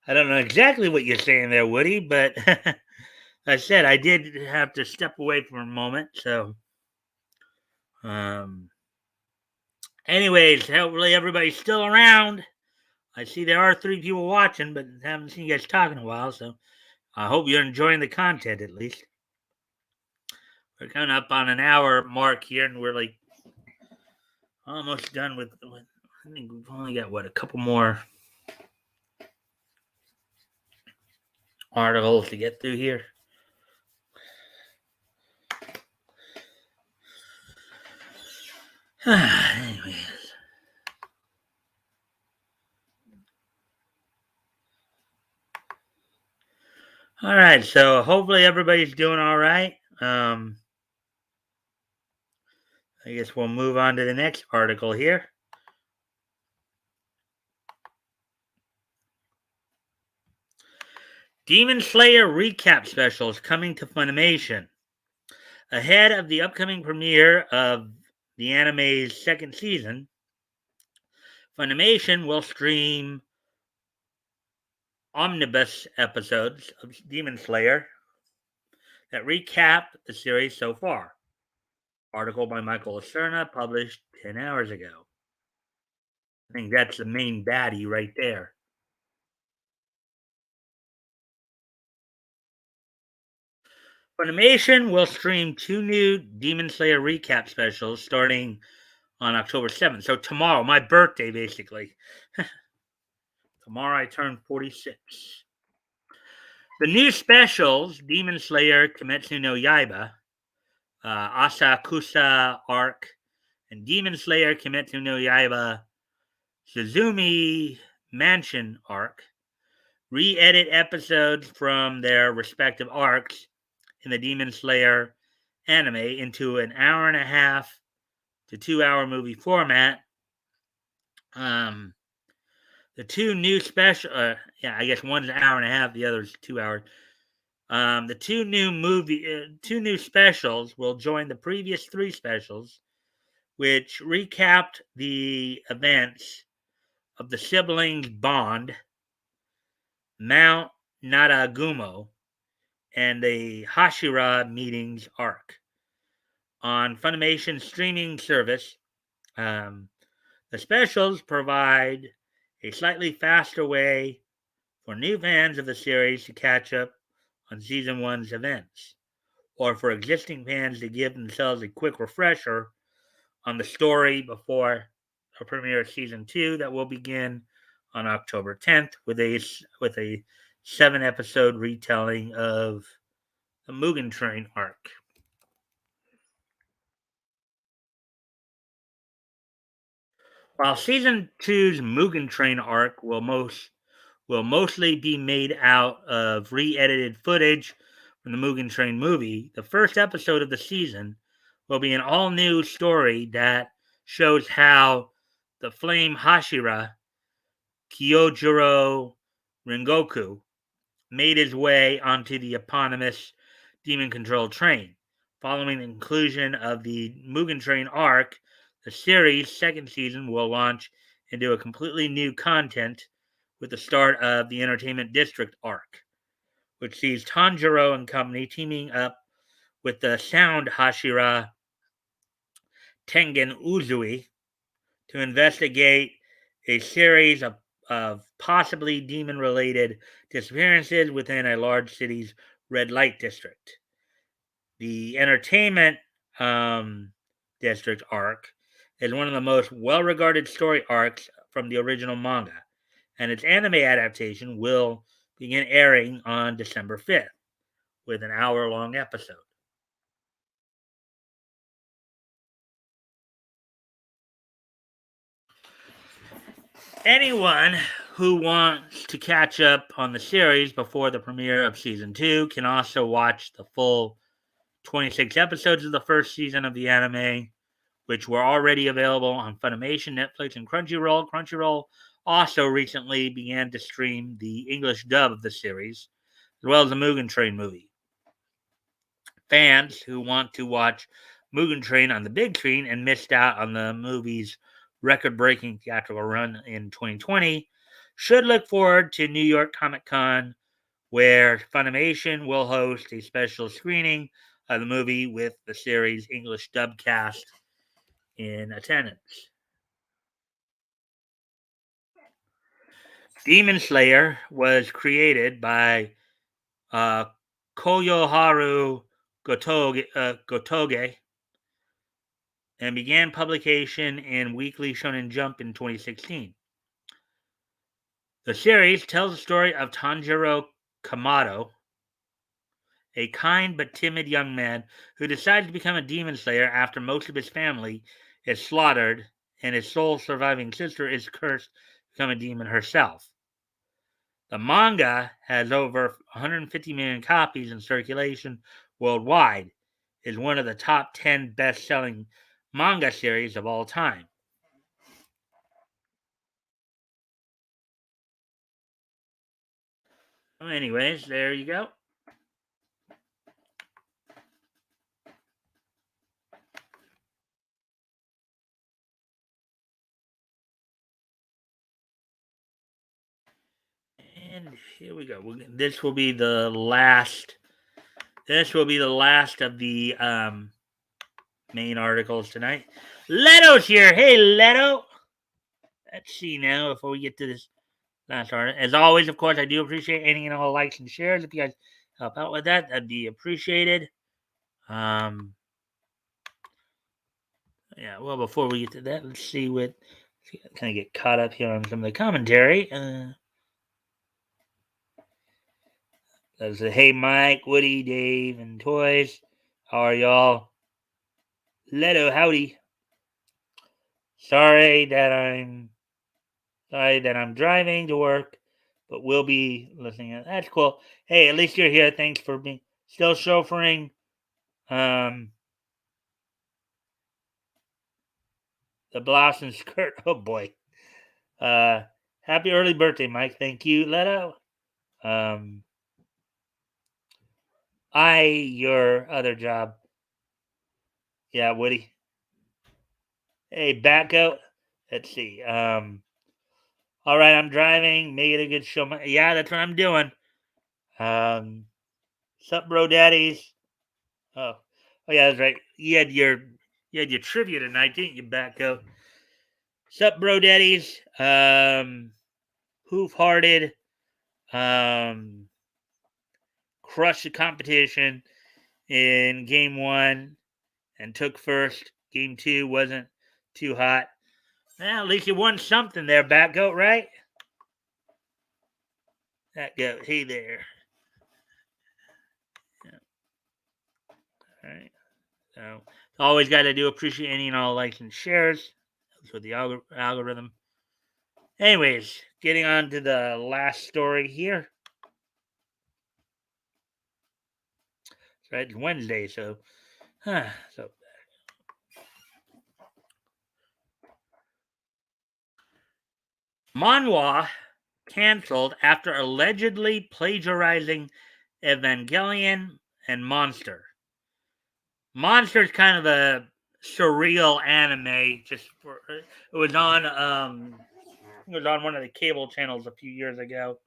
don't know exactly what you're saying there, Woody, but I said I did have to step away for a moment. So, um, anyways, hopefully everybody's still around. I see there are 3 people watching, but haven't seen you guys talking in a while. So, I hope you're enjoying the content at least. We're coming up on an hour mark here, and we're like almost done with I think we've only got a couple more articles to get through here. Anyways. All right, so hopefully everybody's doing all right. I guess we'll move on to the next article here. Demon Slayer recap specials coming to Funimation. Ahead of the upcoming premiere of the anime's second season, Funimation will stream omnibus episodes of Demon Slayer that recap the series so far. Article by Michael Acerna, published 10 hours ago. I think that's the main baddie right there. Funimation will stream 2 new Demon Slayer recap specials starting on October 7th. So tomorrow, my birthday, basically. Tomorrow I turn 46. The new specials, Demon Slayer Kimetsu no Yaiba, Asakusa Arc, and Demon Slayer Kimetsu no Yaiba Suzumi Mansion Arc, re-edit episodes from their respective arcs in the Demon Slayer anime into an hour and a half to 2 hour movie format. The 2 new special, I guess one's an hour and a half, the other's 2 hours. The 2 new specials will join the previous 3 specials, which recapped the events of the siblings Bond, Mount Naragumo, and the Hashira meetings arc. On Funimation's streaming service, the specials provide a slightly faster way for new fans of the series to catch up on Season 1's events, or for existing fans to give themselves a quick refresher on the story before the premiere of Season 2 that will begin on October 10th with a 7-episode retelling of the Mugen Train arc. While Season 2's Mugen Train arc will mostly be made out of re-edited footage from the Mugen Train movie, the first episode of the season will be an all-new story that shows how the Flame Hashira, Kyojuro Rengoku, made his way onto the eponymous demon-controlled train. Following the conclusion of the Mugen Train arc, the series' second season will launch into a completely new content with the start of the Entertainment District arc, which sees Tanjiro and company teaming up with the Sound Hashira Tengen Uzui to investigate a series of possibly demon-related disappearances within a large city's red light district. The Entertainment District arc is one of the most well-regarded story arcs from the original manga, and its anime adaptation will begin airing on December 5th with an hour-long episode. Anyone who wants to catch up on the series before the premiere of Season 2 can also watch the full 26 episodes of the first season of the anime, which were already available on Funimation, Netflix, and Crunchyroll. Crunchyroll also recently began to stream the English dub of the series, as well as the Mugen Train movie. Fans who want to watch Mugen Train on the big screen and missed out on the movie's record-breaking theatrical run in 2020, should look forward to New York Comic Con, where Funimation will host a special screening of the movie with the series' English dub cast in attendance. Demon Slayer was created by uh, Koyoharu Gotoge and began publication in Weekly Shonen Jump in 2016. The series tells the story of Tanjiro Kamado, a kind but timid young man who decides to become a demon slayer after most of his family is slaughtered and his sole surviving sister is cursed to become a demon herself. The manga has over 150 million copies in circulation worldwide, is one of the top 10 best-selling manga series of all time. Well, anyways, there you go. And here we go. This will be the last. This will be the last of the main articles tonight. Leto's here. Hey, Leto. Let's see now before we get to this last article. As always, of course, I do appreciate any and all likes and shares. If you guys help out with that, that'd be appreciated. Yeah. Well, before we get to that, let's see what. Kind of get caught up here on some of the commentary. That's a hey, Mike, Woody, Dave, and Toys. How are y'all? Leto, howdy. Sorry that I'm driving to work, but we'll be listening. That's cool. Hey, at least you're here. Thanks for being still chauffeuring. The blouse and skirt. Oh boy. Happy early birthday, Mike. Thank you, Leto. Your other job. Yeah, Woody. Hey, back out. Let's see. All right, I'm driving. Make it a good show. Yeah, that's what I'm doing. Sup, bro, daddies. Oh, oh yeah, that's right. You had your trivia tonight, didn't you, Batco? Sup, bro, daddies. Hoof hearted. Um, crushed the competition in game one and took first. Game two wasn't too hot. Well, at least you won something there, Batgoat, right? That goat. Hey there. Yeah. All right. So always got to do appreciate any and all likes and shares. That's with the algorithm. Anyways, getting on to the last story here. Right, it's Wednesday, so Manhwa canceled after allegedly plagiarizing Evangelion and Monster. Monster is kind of a surreal anime. It was on one of the cable channels a few years ago,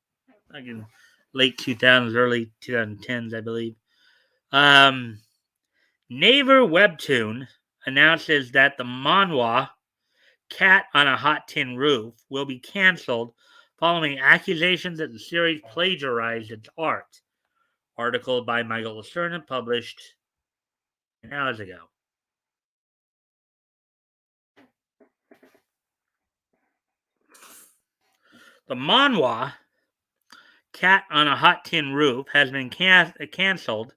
like in late 2000s, early 2010s, I believe. Naver Webtoon announces that the manhwa Cat on a Hot Tin Roof will be canceled following accusations that the series plagiarized its art. Article by Michael Lacerna published hours ago. The manhwa Cat on a Hot Tin Roof has been canceled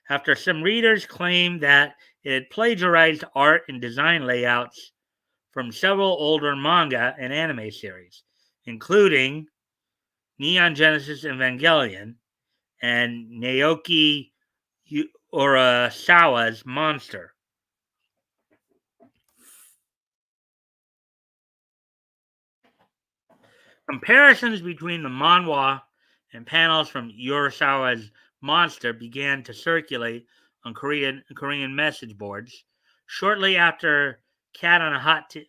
after some readers claimed that it had plagiarized art and design layouts from several older manga and anime series, including Neon Genesis Evangelion and Naoki Urasawa's Monster. Comparisons between the manhwa and panels from Urasawa's Monster began to circulate on Korean message boards shortly after Cat on a Hot Tin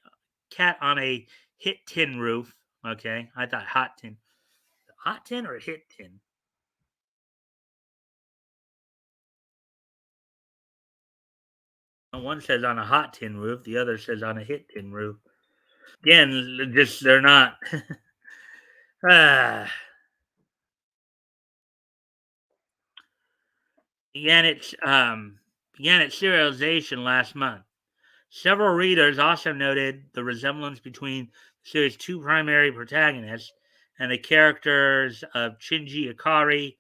Cat on a Hit Tin Roof. Okay, I thought Hot Tin. Hot Tin or Hit Tin? One says on a hot tin roof, the other says on a hit tin roof. Again, just they're not. ah, began its began its serialization last month. Several readers also noted the resemblance between the series' two primary protagonists and the characters of Shinji Ikari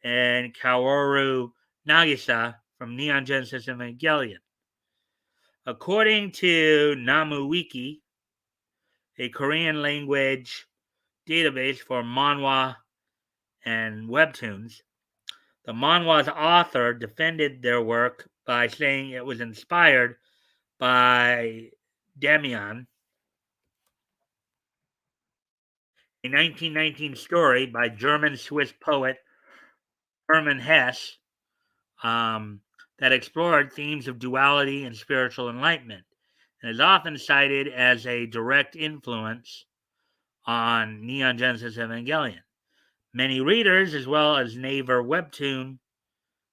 and Kaoru Nagisa from Neon Genesis Evangelion. According to NamuWiki, a Korean language database for manhwa and webtoons, the manhwa's author defended their work by saying it was inspired by Demian, a 1919 story by German-Swiss poet Hermann Hesse, that explored themes of duality and spiritual enlightenment, and is often cited as a direct influence on Neon Genesis Evangelion. Many readers, as well as Naver Webtoon,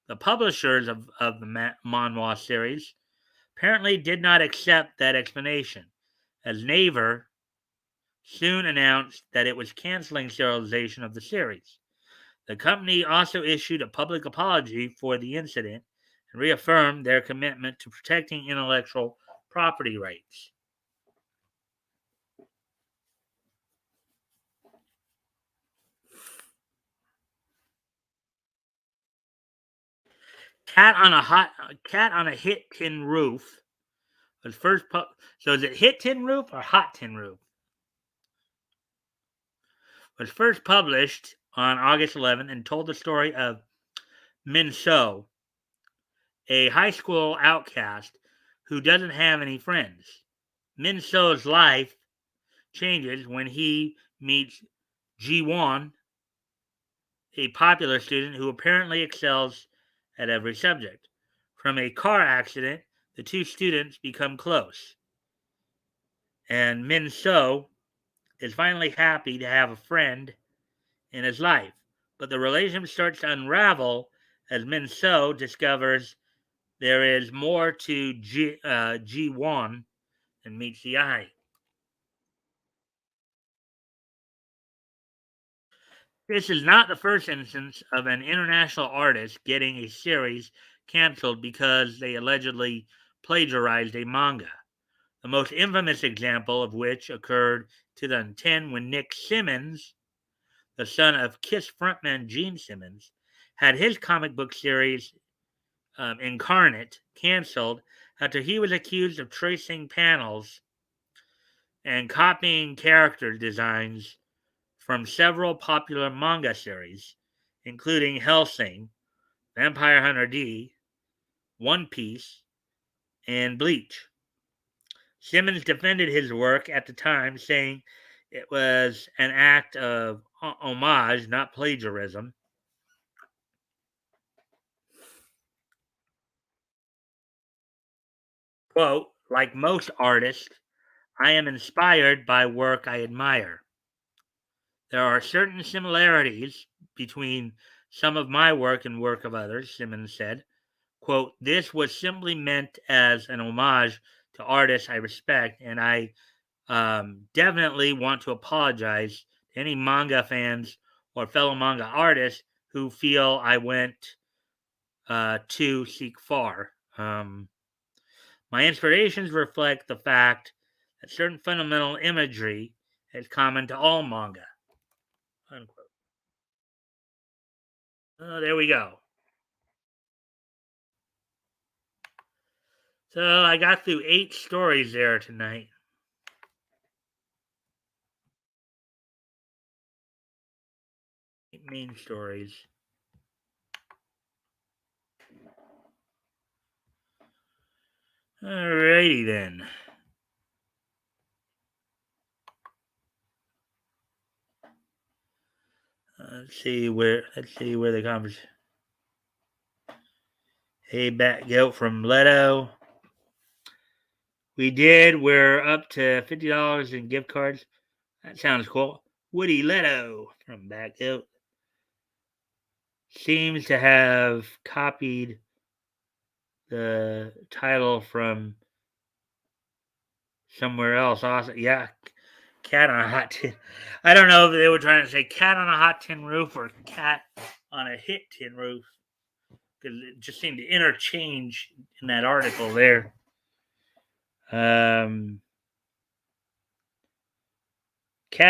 the publishers of the manhwa series, apparently did not accept that explanation, as Naver soon announced that it was canceling serialization of the series. The company also issued a public apology for the incident and reaffirmed their commitment to protecting intellectual property rights. Cat on a Hit Tin Roof was first so is it Hit Tin Roof or Hot Tin Roof? Was first published on August 11th and told the story of Min So, a high school outcast who doesn't have any friends. Min So's life changes when he meets Ji Won, a popular student who apparently excels at every subject. From a car accident, the two students become close, and Min So is finally happy to have a friend in his life. But the relationship starts to unravel as Min So discovers there is more to Ji Won than meets the eye. This is not the first instance of an international artist getting a series canceled because they allegedly plagiarized a manga. The most infamous example of which occurred in 2010 when Nick Simmons, the son of Kiss frontman Gene Simmons, had his comic book series Incarnate canceled after he was accused of tracing panels and copying character designs from several popular manga series, including Hellsing, Vampire Hunter D, One Piece, and Bleach. Simmons defended his work at the time, saying it was an act of homage, not plagiarism. Quote, like most artists, I am inspired by work I admire. There are certain similarities between some of my work and work of others, Simmons said. Quote, this was simply meant as an homage to artists I respect, and I definitely want to apologize to any manga fans or fellow manga artists who feel I went too seek far. My inspirations reflect the fact that certain fundamental imagery is common to all manga. Unquote. Oh, there we go. So I got through 8 stories there tonight. 8 main stories. Alrighty then. Let's see where the conversation. Hey, Bat Goat from Leto. We did. We're up to $50 in gift cards. That sounds cool. Woody Leto from Back Out seems to have copied the title from somewhere else. Awesome. Yeah, Cat on a Hot Tin. I don't know if they were trying to say Cat on a Hot Tin Roof or Cat on a Hit Tin Roof, because it just seemed to interchange in that article there. Cat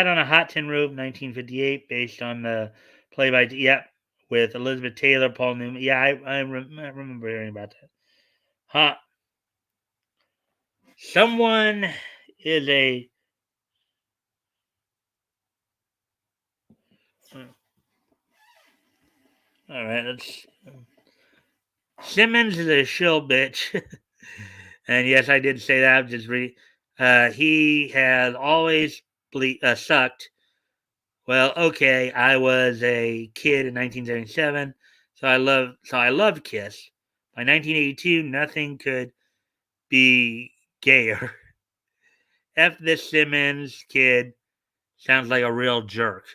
on a Hot Tin Roof, 1958, based on the play by, yep, with Elizabeth Taylor, Paul Newman. Yeah, I remember hearing about that. Huh. Someone is a. All right, let's. Simmons is a shill bitch. And yes, I did say that. I'm just he has always sucked. Well, okay, I was a kid in 1977, so I loved Kiss. By 1982, nothing could be gayer. F this Simmons kid sounds like a real jerk.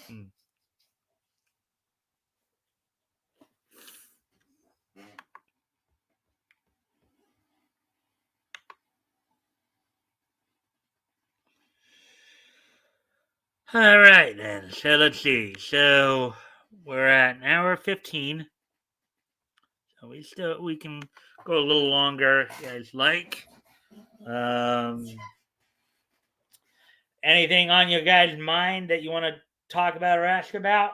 Hmm. All right then. So let's see. So we're at an hour 15. So we can go a little longer, if you guys like. Um, Anything on your guys' mind that you want to talk about or ask about?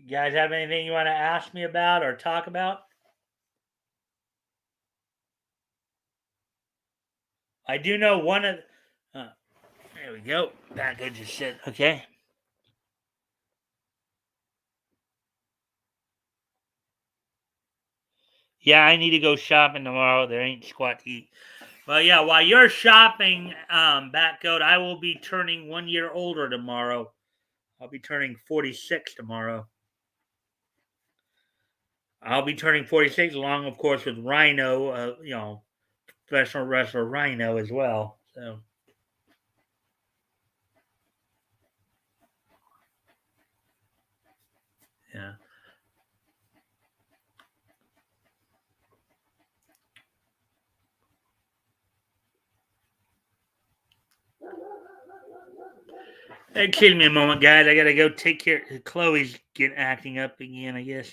You guys have anything you want to ask me about or talk about? I do know one of. There we go. Back I just said. Okay. Yeah, I need to go shopping tomorrow. There ain't squat to eat. Well, yeah, while you're shopping, Batgoat, I will be turning 1 year older tomorrow. I'll be turning 46 tomorrow. I'll be turning 46, along, of course, with Rhino, professional wrestler Rhino as well. So, yeah. Excuse me a moment, guys. I gotta go take care. Chloe's acting up again, I guess.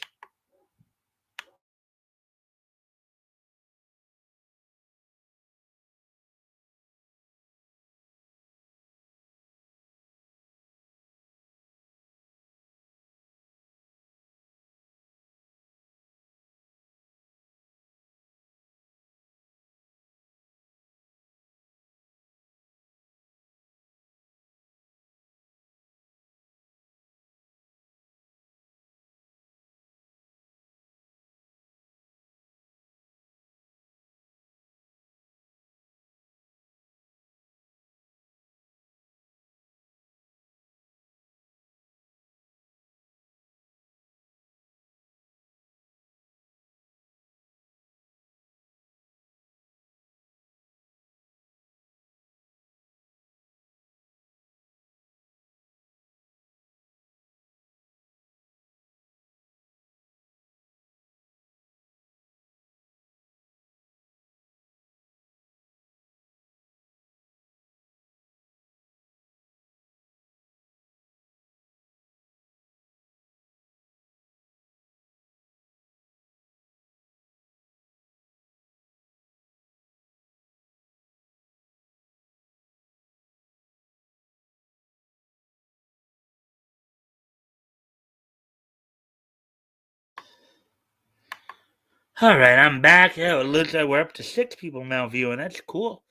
All right, I'm back. Oh, it looks like we're up to 6 people now viewing. That's cool.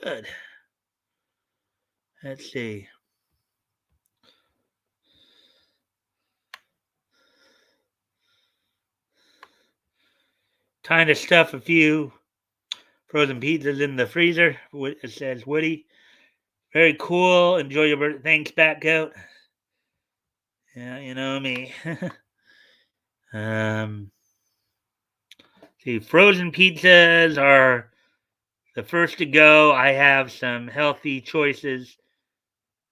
Good. Let's see. Time to stuff a few frozen pizzas in the freezer. It says Woody. Very cool. Enjoy your birthday. Thanks, Batcoat. Yeah, you know me. um, see, frozen pizzas are the first to go. I have some healthy choices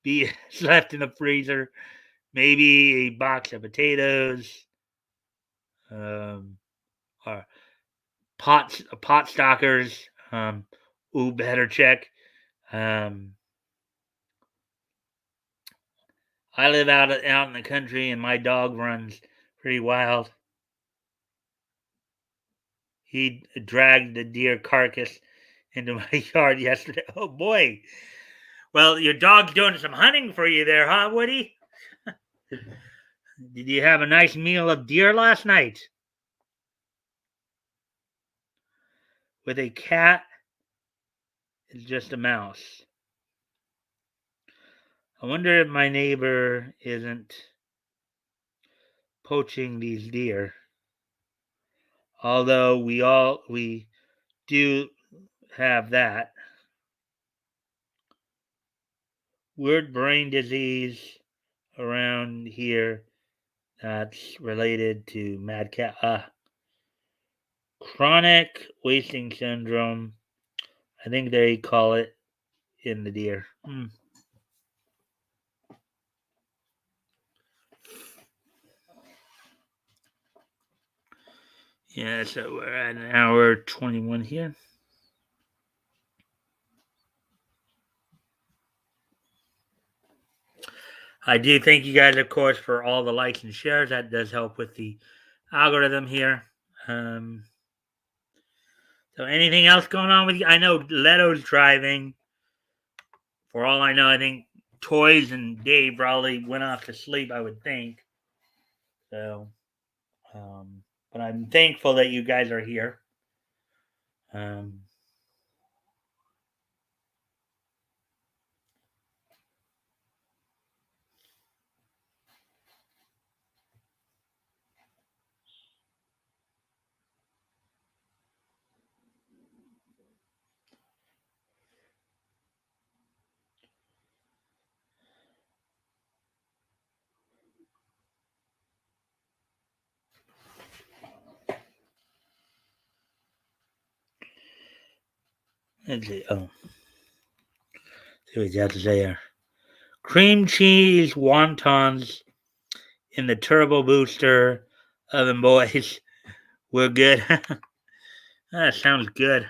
be left in the freezer. Maybe a box of potatoes, or pot stalkers. Ooh, better check. Um, I live out in the country, and my dog runs pretty wild. He dragged the deer carcass into my yard yesterday. Oh boy! Well, your dog's doing some hunting for you there, huh, Woody? Did you have a nice meal of deer last night with a cat? It's just a mouse. I wonder if my neighbor isn't poaching these deer. Although we do have that weird brain disease around here that's related to mad cat. Chronic wasting syndrome. I think they call it in the deer. Yeah, so we're at an hour 21 here. I do thank you guys, of course, for all the likes and shares. That does help with the algorithm here. So, anything else going on with you? I know Leto's driving. For all I know, I think Toys and Dave probably went off to sleep, I would think. So, but I'm thankful that you guys are here. Um, let's see. Oh, see what you have to say here. Cream cheese wontons in the turbo booster oven, boys. We're good. That sounds good.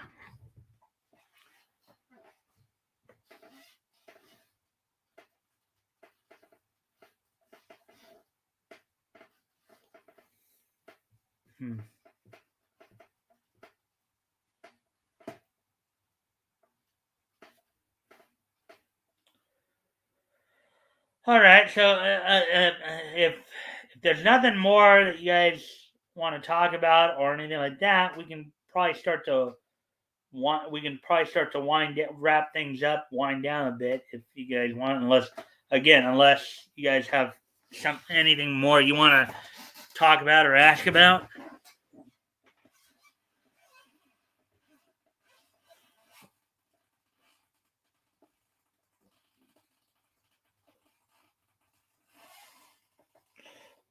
Hmm. All right. So, if there's nothing more that you guys want to talk about or anything like that, we can probably start to wrap things up, wind down a bit if you guys want. Unless you guys have anything more you want to talk about or ask about.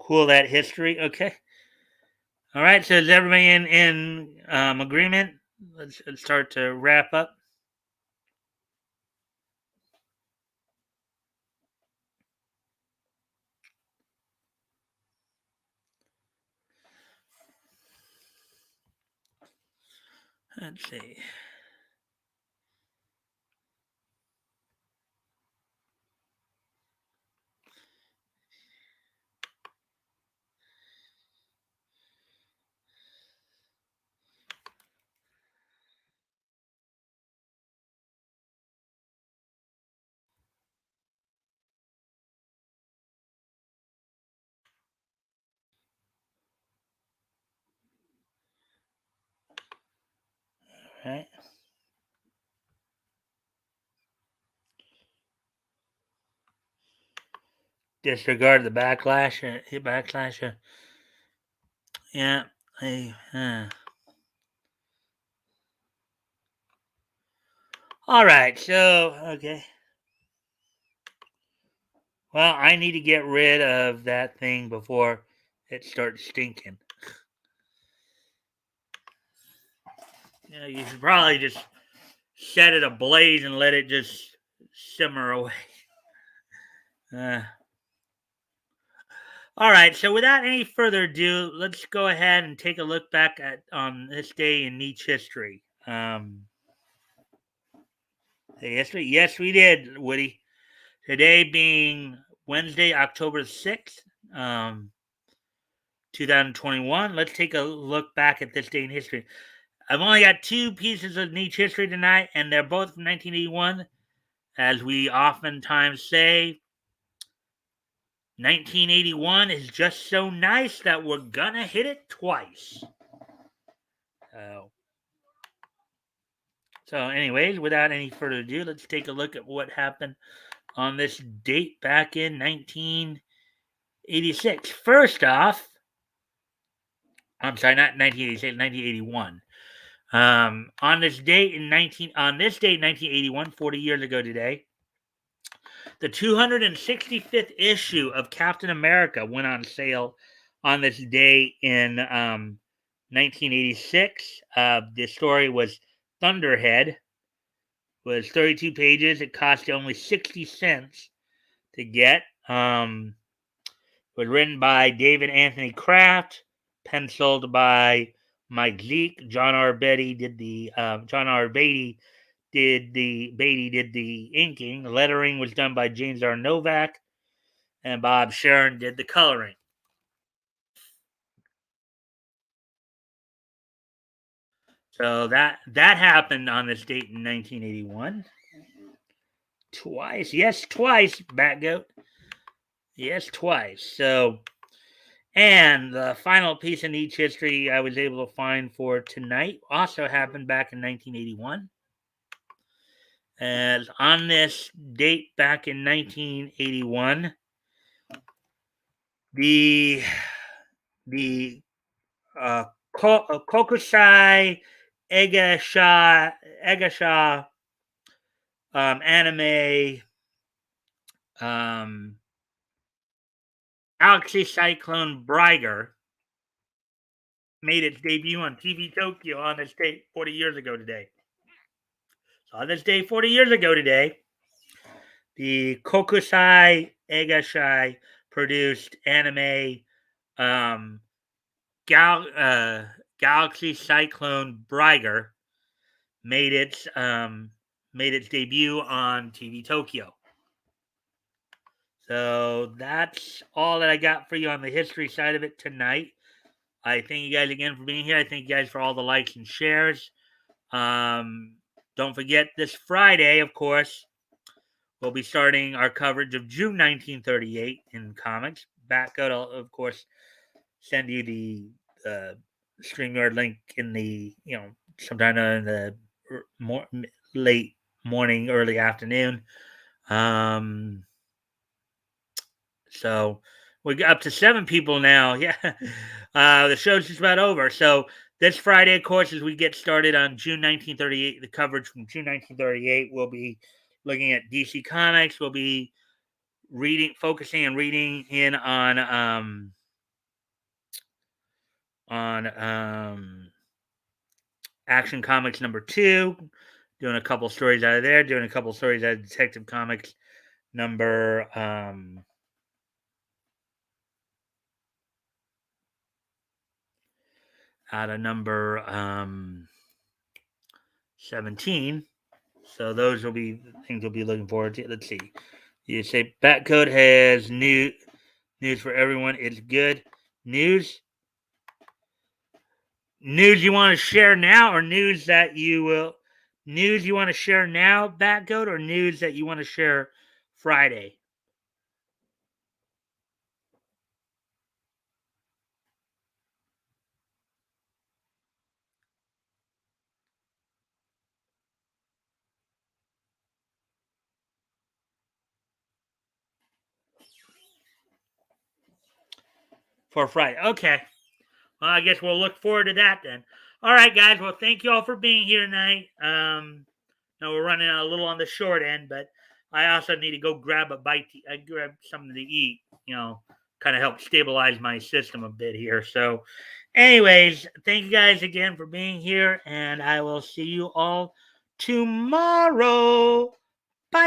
Cool, that history. Okay. All right. So is everybody in agreement? Let's start to wrap up. Let's see. right. Disregard the backlash. Backlash. Yeah. All right. So okay. Well, I need to get rid of that thing before it starts stinking. You should probably just set it ablaze and let it just simmer away. Uh, all right. So without any further ado, let's go ahead and take a look back at on this day in niche history. Yes, we did, Woody. Today being Wednesday, October 6th, 2021. Let's take a look back at this day in history. I've only got two pieces of niche history tonight, and they're both from 1981. As we oftentimes say, 1981 is just so nice that we're gonna hit it twice. So, anyways, without any further ado, let's take a look at what happened on this date back in 1986. First off, I'm sorry, not 1986, 1981. On this date in 1981, 40 years ago today, the 265th issue of Captain America went on sale on this day in 1986. The story was Thunderhead. Was 32 pages. It cost only 60 cents to get. It was written by David Anthony Kraft, penciled by Mike Zeek. John R. Beatty did the inking. The lettering was done by James R. Novak, and Bob Sharon did the coloring. So that happened on this date in 1981. Twice, yes, twice, Batgoat. Yes, twice. So, and the final piece in each history I was able to find for tonight also happened back in 1981. As on this date back in 1981, the the uh, Kokusai Eiga-sha anime um, Galaxy Cyclone Briger made its debut on TV Tokyo on this date 40 years ago today. So on this day 40 years ago today, the Kokusai Eiga-sha produced anime um, Galaxy Cyclone Briger made its debut on TV Tokyo. So that's all that I got for you on the history side of it tonight. I thank you guys again for being here. I thank you guys for all the likes and shares. Don't forget this Friday, of course, we'll be starting our coverage of June 1938 in comics. Batgoat, of course, send you the StreamYard link in the sometime in the late morning, early afternoon. So we got up to 7 people now. Yeah, the show's just about over. So this Friday, of course, as we get started on June 1938, the coverage from June 1938, we'll be looking at DC Comics. We'll be focusing and reading in on Action Comics #2, doing a couple stories out of there, doing a couple stories out of Detective Comics number number 17. So those will be things we'll be looking forward to. Let's see. You say Batcode has news for everyone. It's good news. News you want to share now, or news that you will news you want to share now, Batgoat, or news that you want to share Friday? for Friday. Okay. Well, I guess we'll look forward to that then. All right, guys. Well, thank you all for being here tonight. No, we're running a little on the short end, but I also need to go grab a bite. Grab something to eat. Kind of help stabilize my system a bit here. So, anyways, thank you guys again for being here, and I will see you all tomorrow. Bye.